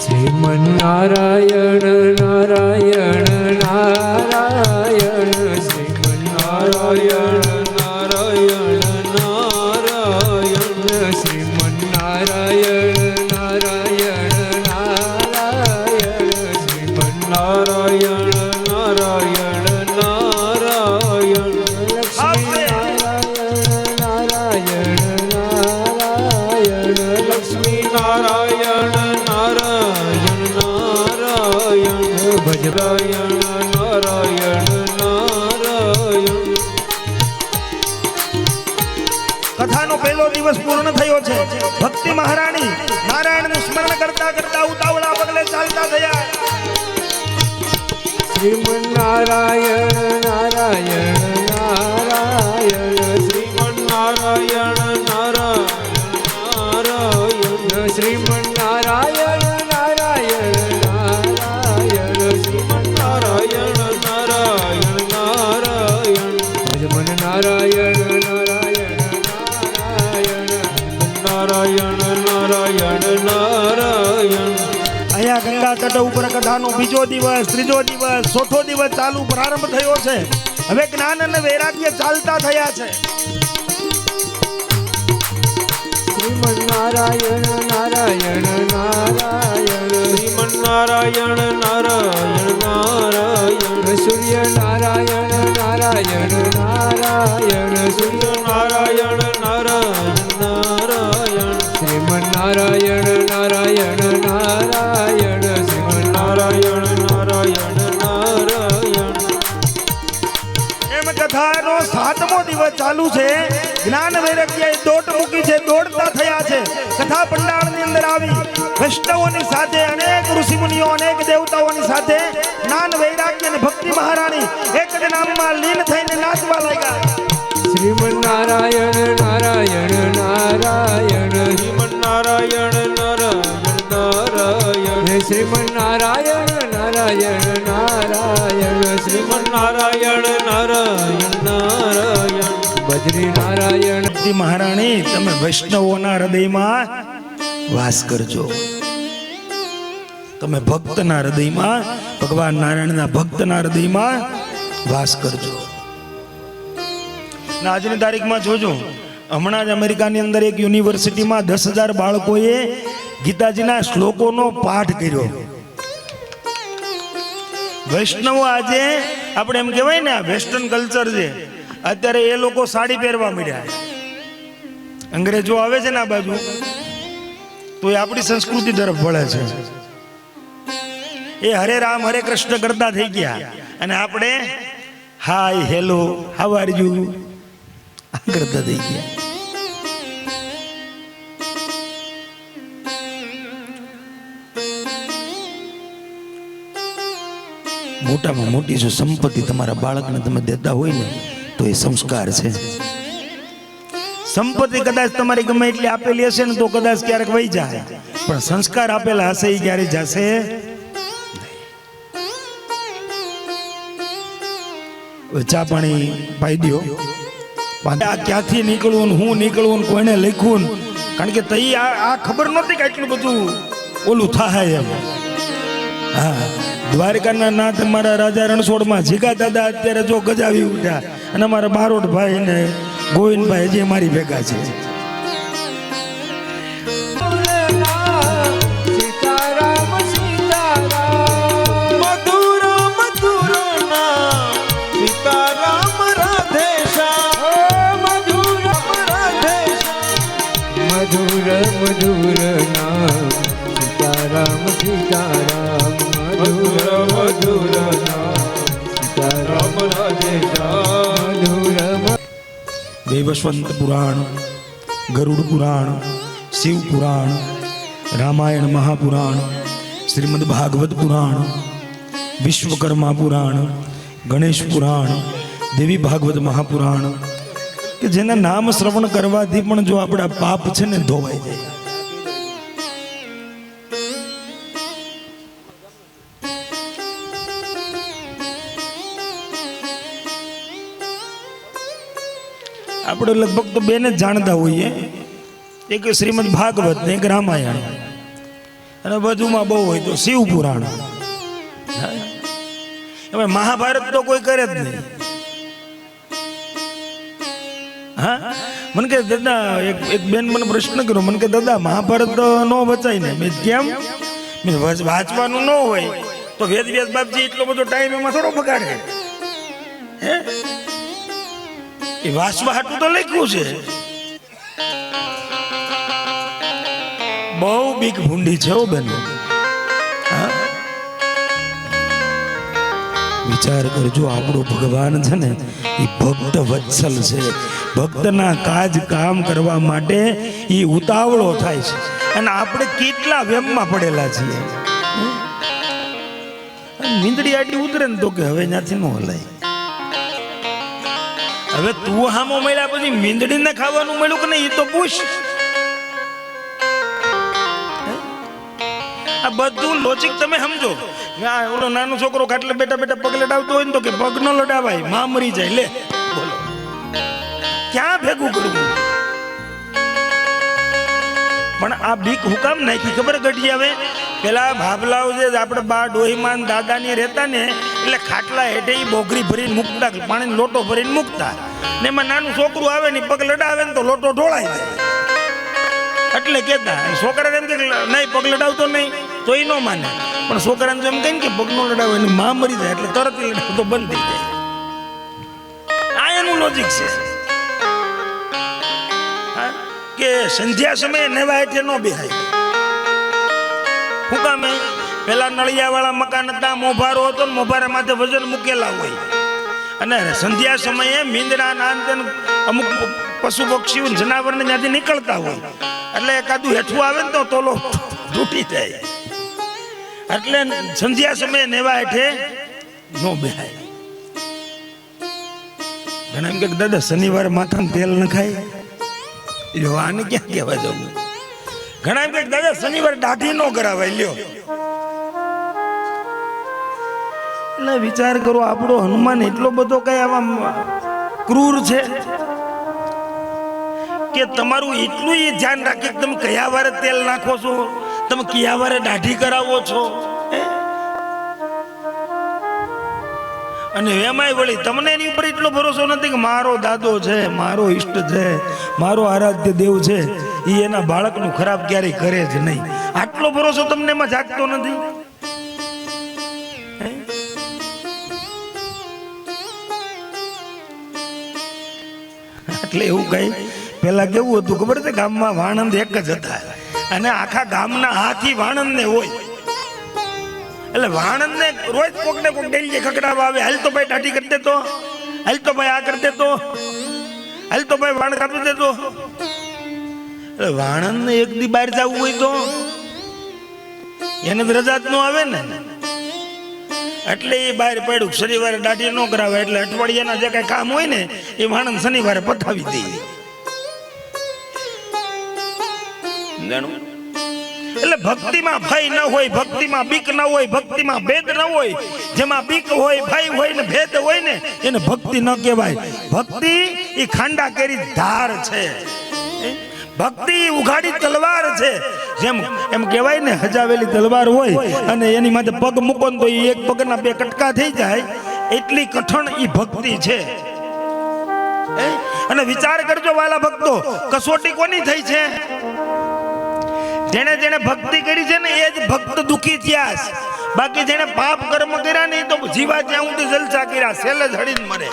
શ્રીમન્નારાયણ નારાયણ નારાયણ, શ્રીમન્નારાયણ નારાયણ નારાયણ, શ્રીમન્નારાયણ નારાયણ નારાયણ, શ્રીમન્નારાયણ નારાયણ નારાયણ, લક્ષ્મી નારાયણ નારાયણ નારાયણ, લક્ષ્મી નારાયણ નારાયણ નારાયણ. કથાનો પહેલો દિવસ પૂર્ણ થયો છે. ભક્તિ મહારાણી નારાયણનું સ્મરણ કરતા કરતા ઉતાવળા પગલે ચાલતા થયા. શ્રીમન નારાયણ નારાયણ નારાયણ. શ્રીમન નારાયણ નારાયણ નારાયણ. શ્રીમન નારાયણ નારાયણ નારાયણ. શ્રીમન નારાયણ નારાયણ નારાયણ. ભજમન નારાયણ નારાયણ નારાયણ. નારાયણ નારાયણ નારાયણ. અહીંયા ગંગા તટ ઉપર કથાનો બીજો દિવસ, ત્રીજો દિવસ, ચોથો દિવસ ચાલુ પ્રારંભ થયો છે. હવે જ્ઞાન અને વૈરાગ્ય ચાલતા થયા છે. શ્રીમન નારાયણ નારાયણ નારાયણ. શ્રીમન નારાયણ નારાયણ નારાયણ. સૂર્ય નારાયણ નારાયણ નારાયણ. સૂર્ય નારાયણ નારાયણ નારાયણ. શ્રીમન નારાયણ નારાયણ નારાયણ. શ્રીમન નારાયણ નારાયણ નારાયણ. એમ કથાનો સાતમો દિવસ ચાલુ છે. જ્ઞાન વૈરાગ્ય દોટ મૂકી છે, દોડતા થયા છે. કથા પંડાળની અંદર આવી વૈષ્ણવોની સાથે અનેક ઋષિમુનિઓ, અનેક દેવતાઓની સાથે જ્ઞાન વૈરાગ્ય અને ભક્તિ મહારાણી એક જ નામમાં લીન થઈને નાચવા લાગ્યા. શ્રીમન નારાયણ નારાયણ નારાયણ. શ્રીમન નારાયણ નારાયણ નારાયણ. શ્રીમન નારાયણ નારાયણ નારાયણ. શ્રીમન નારાયણ નારાયણ નારાયણ. બદ્રી નારાયણ. ભક્તિ મહારાણી તમે વૈષ્ણવોના હૃદયમાં વાસ કરજો. તમે ભક્તના હૃદયમાં, ભગવાન નારાયણના ભક્તના હૃદયમાં વાસ કરજો. આજની તારીખમાં જોજો, હમણાં જ અમેરિકાની અંદર એક યુનિવર્સિટીમાં 10,000 બાળકોએ ગીતાજીના શ્લોકોનો પાઠ કર્યો. વૈષ્ણવો આજે આપણે એમ કહેવાય ને, આ વેસ્ટર્ન કલ્ચર છે. અત્યારે એ લોકો સાડી પહેરવા મળ્યા. અંગ્રેજો આવે છે ને આ બાજુ, તો એ આપણી સંસ્કૃતિ તરફ વળે છે. એ હરે રામ હરે કૃષ્ણ કરતા થઈ ગયા, અને આપણે hi hello how are you કરતા થઈ ગયા. મોટામાં મોટી જો સંપત્તિ તમારા બાળકને તમે દેતા હોય ને, તો એ સંસ્કાર છે. સંપત્તિ કદાચ તમારી ગમે એટલી આપેલી હશે ને તો કદાચ ક્યારેક વહી જાય, પણ સંસ્કાર આપેલા હશે એ ક્યારે જશે. ચા પાણી પાઈ દો. આ ક્યાંથી નીકળવું ને હું નીકળવું ને કોઈને લખ્યું, કારણ કે તઈ આ ખબર નહોતી કે એટલું બધું ઓલું થાય એમ. હા, દ્વારકાના નાથ મારા રાજા રણછોડમાં જીગા દાદા અત્યારે જો ગજાવી ઉઠ્યા, અને અમારા બારોટ ભાઈ ને ગોવિંદભાઈ જે મારી ભેગા છે. સીતારામ સીતારામ. મધુર મધુર નામ સીતારામ રાધેશ્યામ. મધુર રાધેશ્યામ. મધુર મધુર નામ સીતારામ સીતારામ. મધુર મધુર નામ સીતારામ રાધેશ્યામ. મધુર. વૈવસ્વંત પુરાણ, ગરુડ પુરાણ, શિવ પુરાણ, રામાયણ મહાપુરાણ, શ્રીમદ ભાગવત પુરાણ, વિશ્વકર્મા પુરાણ, ગણેશ પુરાણ, દેવી ભાગવત મહાપુરાણ, કે જેના નામ શ્રવણ કરવાથી પણ જો આપણા પાપ છે ને ધોવાઈ જાય. આપણે લગભગ તો બેને જ જાણતા હોઈએ, એક શ્રીમદ ભાગવત ને એક રામાયણ, અને બધુમાં બહુ હોય તો શિવ પુરાણ. હવે મહાભારત તો કોઈ કરે જ નહીં. હા, મને કે દાદા એક બેન મને પ્રશ્ન કર્યો, મને કે દાદા મહાભારત નો વચાય ને. મેં કેમ? મેં વાંચવાનું ન હોય તો વેદ બાપજી એટલો બધો ટાઈમ એમાં થોડો બગાડે. હે, એ વાંચવા હાટું તો લખ્યું છે. બહુ બીક ભૂંડી છે હો બેન. વિચાર કરજો, આપણો ભગવાન છે ને એ ભક્ત વત્સલ છે. ભક્તના કાજ કામ કરવા માટે એ ઉતાવળો થાય છે, અને આપણે કેટલા વેમમાં પડેલા છીએ. મીંદડી આટલી ઉતરે ને તો કે હવે ત્યાંથી ન હલાય. હવે તું હામો મળ્યા પછી મીંદડીને ખાવાનું મળ્યું કે નહીં એ તો પૂછ. આ બધું લોજિક તમે સમજો. ઓલો નાનો છોકરો ખાટલે બેઠા બેઠા પગ લડાવતો હોય ને તો કે પગ ન લડાવાય, માં મરી જાય. લે બોલો, ક્યાં ભેગું કરવું? પણ આ બીક હુકામ નાખી ખબર ગઢી? હવે પેલા ભાભલાઓ જે આપણે બા ડોહીમાન દાદાની રહેતા ને, એટલે ખાટલા હેઠે બોગરી ભરીને મૂકતા, પાણીનો લોટો ભરીને મૂકતા, ને એમાં નાનું છોકરું આવે ને પગ લડાવે ને તો લોટો ઢોળાઈ જાય. એટલે કેતા છોકરાને એમ કે નહીં પગ લડાવતો નહીં, તો એ ન માને. પણ છોકરાને તો એમ કહે ને કે પગ નો લડાવે એની માં મરી જાય, એટલે તરત લડાવતો બંધ થઈ જાય. આ એનું લોજિક છે કે સંધ્યા સમયે નેવા હેઠે ન બેહાય. શું કામે? પેલા નળિયા વાળા મકાન હતા, મોભારો હતો ને મોભારા માથે વજન મૂકેલા હોય, અને સંધ્યા સમયે મીંદડા ના અમુક પશુ પક્ષીઓ જનાવર ને ત્યાંથી નીકળતા હોય, એટલે એકાદું હેઠું આવે ને તો તોલો તૂટી જાય. એટલે સંધ્યા સમયે નેવા હેઠે ન બેહાય. ઘણા એમ કે દાદા શનિવારે માથામાં તેલ ન ખાય, આને ક્યાં કહેવા જવું? ઘણા એમ કે દાદા શનિવારે દાઢી ન કરાવાય. લ્યો, એટલે વિચાર કરો, આપણો હનુમાન એટલો બધો કઈ આવા ક્રૂર છે કે તમારું એટલું એ ધ્યાન રાખે કે તમે કયા વારે તેલ નાખો છો, તમે કયા વારે દાઢી કરાવો છો. અને એમાંય વળી તમને એની ઉપર એટલો ભરોસો નથી કે મારો દાદો છે, મારો ઈષ્ટ છે, મારો આરાધ્ય દેવ છે, એ એના બાળકનું ખરાબ ક્યારેય કરે જ નહીં. આટલો ભરોસો તમને એમાં જાગતો નથી. એટલે એવું કઈ પેલા કેવું હતું ખબર છે? ગામમાં વાણંદ એક જ હતા, અને આખા ગામના હાથી વાણંદ ને હોય. એટલે વાણંદ ને રોજ કોક ને કોક ડેલી ખકડાવા આવે, હાલ તો ભાઈ દાઢી કરી દેતો, હાલ તો ભાઈ આ કરી દેતો, હાલ તો ભાઈ વાણ કાપી દેતો. એટલે વાણંદ ને એક દી બહાર જવું હોય તો એને તો રજા જ ન આવે ને, એટલે એ બહાર પડ્યું. શનિવારે દાઢી ન કરાવે એટલે અઠવાડિયાના જે કઈ કામ હોય ને એ વાણંદ શનિવારે પતાવી દે. એટલે ભક્તિમાં ભય ન હોય, ભક્તિમાં બીક ન હોય, ભક્તિમાં ભેદ ન હોય. જેમાં બીક હોય, ભય હોય ને ભેદ હોય ને એને ભક્તિ ન કહેવાય. ભક્તિ એ ખાંડા કેરી ધાર છે, ભક્તિ ઉઘાડી તલવાર છે. જેમ એમ કહેવાય ને હજાવેલી તલવાર હોય અને એની માથે પગ મૂકો તો એ એક પગના બે કટકા થઈ જાય, એટલી કઠણ એ ભક્તિ છે. અને વિચાર કરજો વાલા ભક્તો, કસોટી કોની થઈ છે? જેને જેને ભક્તિ કરી છે ને એ જ ભક્ત દુખી થયા છે. બાકી જેને પાપ કર્મ કર્યા ને એ તો જીવા જ્યાં સુધી જલસા કર્યા, સેલે જડીને મરે.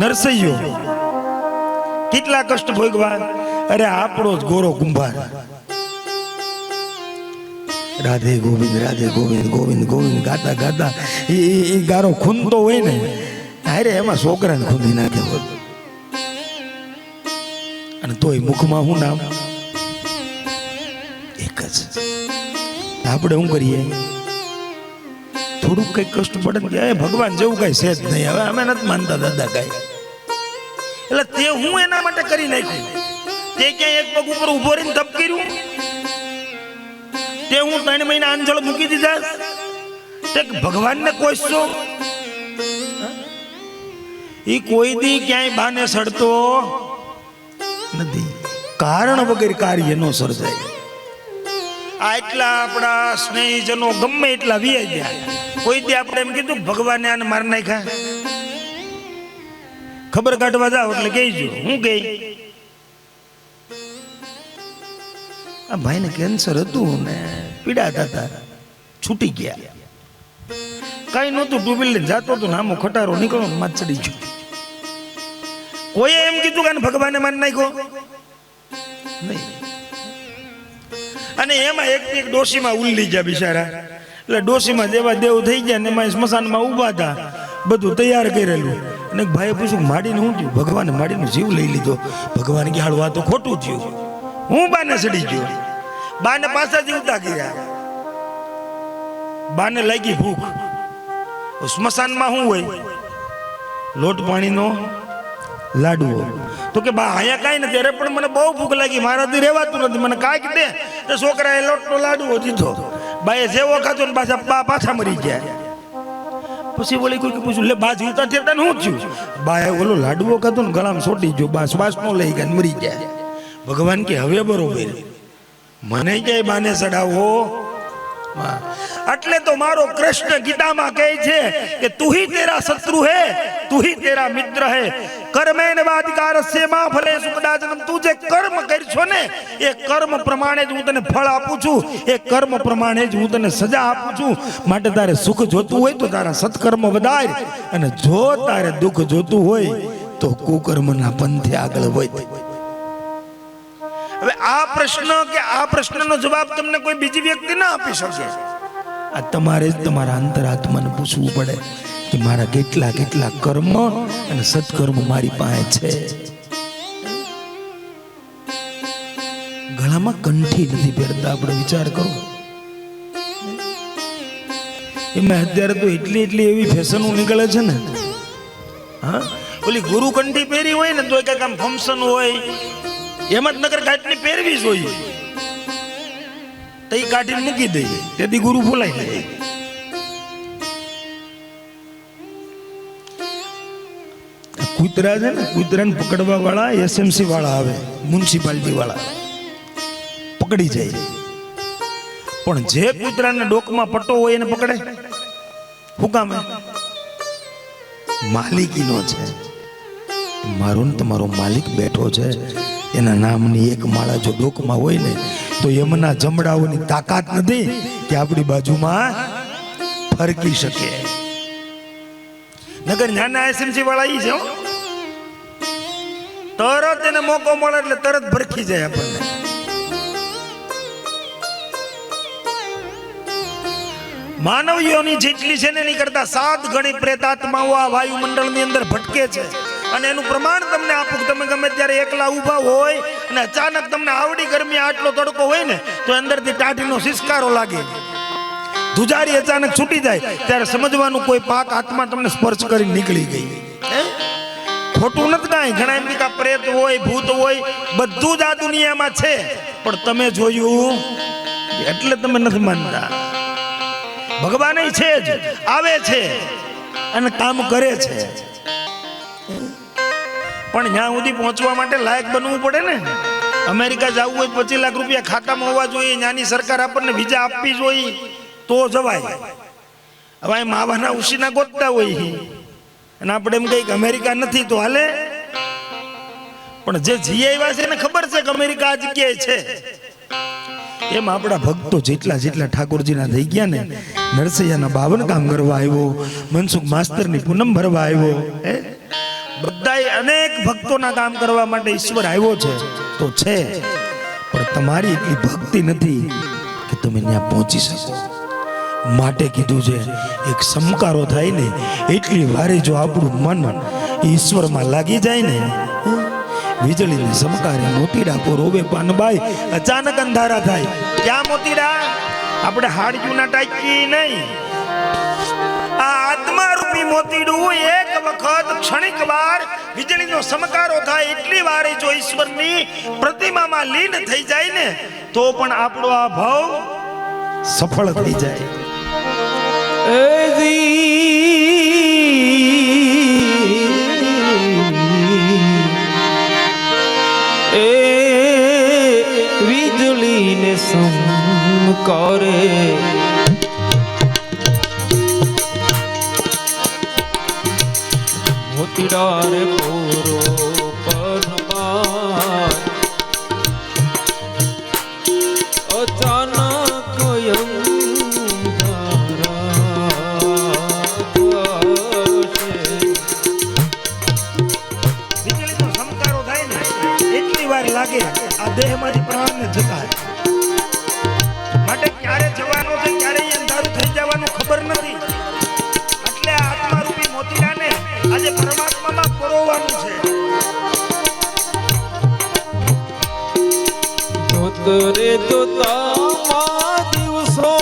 નરસૈયો કેટલા કષ્ટ ભોગવા. અરે આપણો જ ગોરો કુંભાર, રાધે ગોવિંદ રાધે ગોવિંદ ગોવિંદ ગોવિંદ ગાતા ગાતા એ ગારો ખૂંદતો હોય ને, અરે એમાં છોકરાને ખૂંદી નાખે હોત. અને તોય મુખમાં શું નામ? એક જ. આપણે શું કરીએ? થોડુંક કઈ કષ્ટ પડે કે ભગવાન જેવું કઈ છે જ નહીં. હવે અમે નથી માનતા દાદા કઈ. એટલે તે હું એના માટે કરી નાખ્યું. તે ક્યાંય એક પગ ઉપર ઉભો રહીને તપ કર્યું? તે હું 3 મહિના આંજળ મૂકી દીધા? તે ભગવાનને કોઈશો? એ કોઈ દી ક્યાંય બાને સડતો નથી. કારણ વગર કાર્ય નો સર્જાય. આટલા આપણા સ્નેહીજનો ગમે એટલા વી ગયા, કોઈ દી આપણે એમ કીધું ભગવાને આને માર નાખ્યા? ખબર કાઢવા જાવ એટલે કહેજો. હું કહી આ ભાઈને કેન્સર હતું ને પીડાતા હતા, છૂટી ગયા. કઈ નહોતું, 2 વ્હીલર જાતો હતો ને આમો ખટારો નીકળો માથ ચડી ગયો. કોઈએ એમ કીધું કે ભગવાને મારી નાખ્યો? નહીં. અને એમાં એક ડોશીમાં ઉલ્લી ગયા બિચારા. એટલે ડોશીમાં દેવા દેવ થઈ ગયા ને એમાં સ્મશાનમાં ઊભા હતા, બધું તૈયાર કરેલું. અને ભાઈએ પૂછ્યું માડીને શું થયું? ભગવાને માડીનો જીવ લઈ લીધો. ભગવાન કે હાલ આ તો ખોટું થયું, હું બાને સડી ગયો. બાને પાછા જીવતા ગયા. બાને લાગી ભૂખ. સ્મશાનમાં શું હોય? લોટ પાણીનો લાડવો. તો કે બા અહીંયા કાંઈ નથી. અરે પણ મને બહુ ભૂખ લાગી, મારાથી રહેવાતું નથી, મને કાંઈક દે. તો છોકરાએ લોટનો લાડવો દીધો. બાએ જેવો ખાધો ને પાછા મરી ગયા. પછી બોલી કોઈ પૂછ્યું, લે બા જીવતા થયા ને શું થયું? બાએ ઓલો લાડવો ખાધો ને ગળામાં સોટી ગયો, બા શ્વાસ નો લઈ ગયા મરી ગયા. ભગવાન કે હવે બરોબર, મને ક્યાંય બાને ચડાવો. એટલે તો મારો કૃષ્ણ ગીતામાં કહે છે કે તું ही तेरा शत्रु है, તું ही तेरा मित्र है, कर्मेण वाधिकारस्य मा फले सुखदाजनम. તું જે કર્મ કરશો ને એ કર્મ પ્રમાણે જ હું તને ફળ આપું છું, એ કર્મ પ્રમાણે જ હું તને સજા આપું છું. માટે તારે સુખ જોતું હોય તો તારા સત્કર્મ વધાર, અને જો તારે દુઃખ જોતું હોય તો કુકર્મના પંથે આગળ વધ. હવે આ પ્રશ્નનો જવાબ તમને કોઈ બીજી વ્યક્તિ ના આપી શકે. આ તમારે જ તમારા અંતરાત્માને પૂછવું પડે કે મારા કેટલા કેટલા કર્મ અને સત્કર્મ મારી પાસે છે. ગળામાં કંઠી નથી પહેરતા, આપણે વિચાર કરો. એમાં અત્યારે તો એટલી એવી ફેશનો નીકળે છે ને. હા, ઓલી ગુરુ કંઠી પહેરી હોય ને તો કઈક આમ ફંક્શન હોય એમ જ નગર કાઢની પહેરવી જોઈએ. તો એ કાઢીને મૂકી દઈએ, તેથી ગુરુ ભૂલાઈ જાય. કૂતરા છે ને, કૂતરાને પકડવા વાળા એસએમસી વાળા આવે, મ્યુનિસિપાલિટી વાળા પકડી જાય. પણ જે કૂતરાના ડોકમાં પટ્ટો હોય એને પકડે શું કામ? માલિકીનો છે. મારો ને તમારો માલિક બેઠો છે, એના નામની એક માળા જો ડોકમાં હોય ને તો એમના જમડાઓની તાકાત નથી કે આપણી બાજુમાં ફરકી શકે. નગર નાના એસએમસી વાળા ઈ છે, તરત એને મોકો મળે એટલે તરત ભરખી જાય આપણને. માનવીઓની જેટલી છે ને એની કરતા 7 ગણી પ્રેતાત્માઓ આ વાયુમંડળની અંદર ભટકે છે. અને એનું પ્રમાણ તમને આપું કે તમે ગમે ત્યારે એકલા ઊભા હોય અને અચાનક તમને આવડી ગરમી આટલો તડકો હોય ને તો અંદરથી ટાઢીનો સિસકારો લાગે, ધુજારી અચાનક છૂટી જાય, ત્યારે સમજવાનું કોઈ પાક આત્મા તમને સ્પર્શ કરી નીકળી ગઈ. ખોટું નથી કાંઈ. ઘણા એમ કે પ્રેત હોય, ભૂત હોય, બધું જ આ દુનિયામાં છે, પણ તમે જોયું એટલે તમે નથી માનતા. ભગવાન છે જ, આવે છે અને કામ કરે છે. પણ ત્યાં સુધી પહોંચવા માટે લાયક બનવું પડે ને. અમેરિકા જવું હોય 25 લાખ રૂપિયા ખાતામાં હોવા જોઈએ, ત્યાંની સરકાર આપણને વિઝા આપવી જોઈએ તો જવાય. હવે માવાના ઉશીના ગોતતા હોય અને આપણે એમ કહીએ કે અમેરિકા નથી તો હાલે. પણ જે જી આવ્યા છે એને ખબર છે કે અમેરિકા આ જગ્યાએ છે. એમ આપણા ભક્તો જેટલા ઠાકોરજીના થઈ ગયા ને, નરસૈયાના 52 કામ કરવા આવ્યો, મનસુખ માસ્તરની પૂનમ ભરવા આવ્યો, બધાય અનેક ભક્તોના કામ કરવા માટે ઈશ્વર આવ્યો છે તો છે. પણ તમારી એટલી ભક્તિ નથી કે તમે ત્યાં પહોંચી શકો. માટે કીધું છે એક સમકારો થાય ને એટલી વારે જો આપણું મન ઈશ્વરમાં લાગી જાય ને, વીજળીને સમકારે મોતીડા કો રોવે પાનબાઈ, અચાનક અંધારા થાય. ક્યાં મોતીડા? આપણે હાડજુના ટાંકી નહીં, આ આત્મા રૂપી મોતીડું એક વખત ક્ષણિક વાર વીજળીનો સમકારો થાય એટલી વારે જો ઈશ્વરની પ્રતિમામાં લીન થઈ જાય ને તો પણ આપણો આ ભાવ સફળ થઈ જાય. વીજળીને સમકારે મોતીડા રે પૂરો પનબાર, અચાનક વીજળીનો સમકારો થાય ને એટલી વાર લાગે આ દેહમાંથી પ્રાણને જતા. ખબર નથી. એટલે આ આત્મારૂપી મોતીડાને આજે પરમાત્મામાં પરોવવાનું છે. જોતરે જોતામાં દિવસો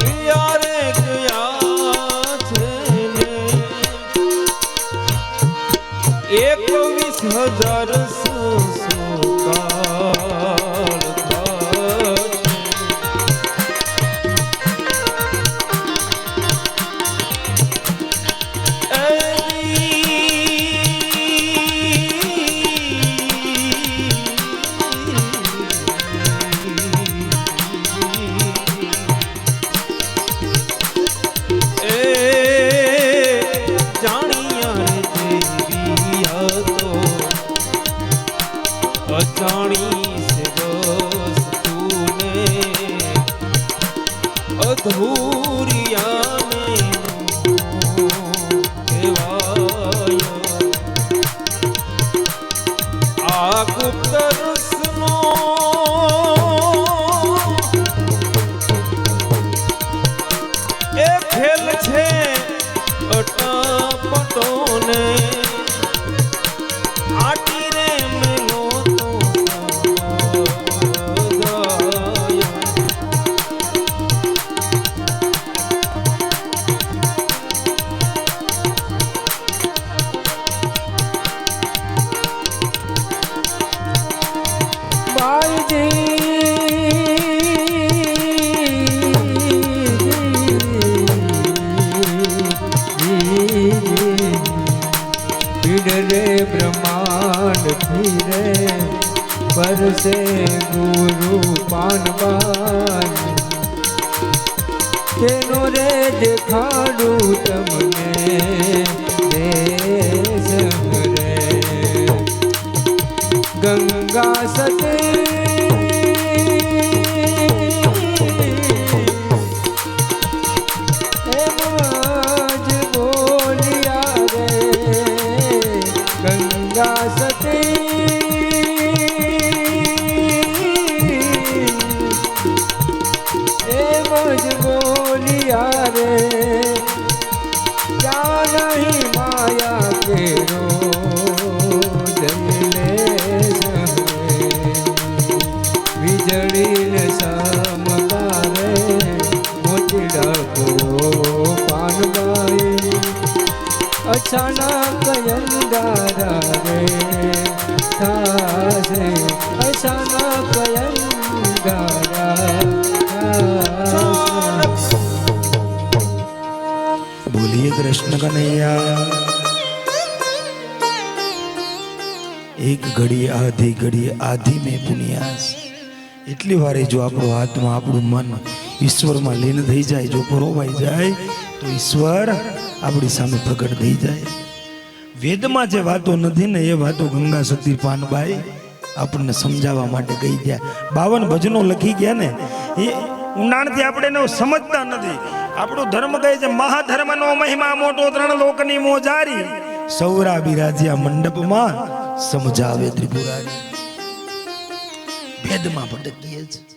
ગયા રે ગયા છે ને 21,000 સુકાળ અજાણી સે વસ્તુને અધૂરિયાને કહેવાય. આ ગુપ્ત રસનો એ ખેલ છે અટપટોને આટી રે મેલો તો સદાય. રે બ્રહ્માંડ ફીરે પરસે ગુરુ પાનબાન તેનો રે દેખાડું તમને દેશ રે ગંગા સતી વીજળીને સમકારે મોતીડા કરો પાનબાઈ અચાનક અંધારા રે થાશે અચાનક અંધારા બોલીએ કૃષ્ણ કનૈયા. એક ઘડી આધી ઘડી આધી મેં પુનિયાસ. એટલી વારે જો આપણો આત્મા આપણું મન ઈશ્વરમાં લીન થઈ જાય, જો પરોવાઈ જાય તો ઈશ્વર આપણી સામે પ્રગટ થઈ જાય. વેદમાં જે વાતો નથી ને એ વાતો ગંગા સતી પાનબાઈ આપણને સમજાવવા માટે કહી ગયા. 52 ભજનો લખી ગયા ને એ ઊંડાણથી આપણે એને સમજતા નથી. આપણો ધર્મ કહે છે મહાધર્મનો મહિમા મોટો 3 લોકની મોજારી સૌરા બિરાજ્યા મંડપમાં સમજાવે ત્રિપુરારી. ભેદમાં ભટકીએ છે.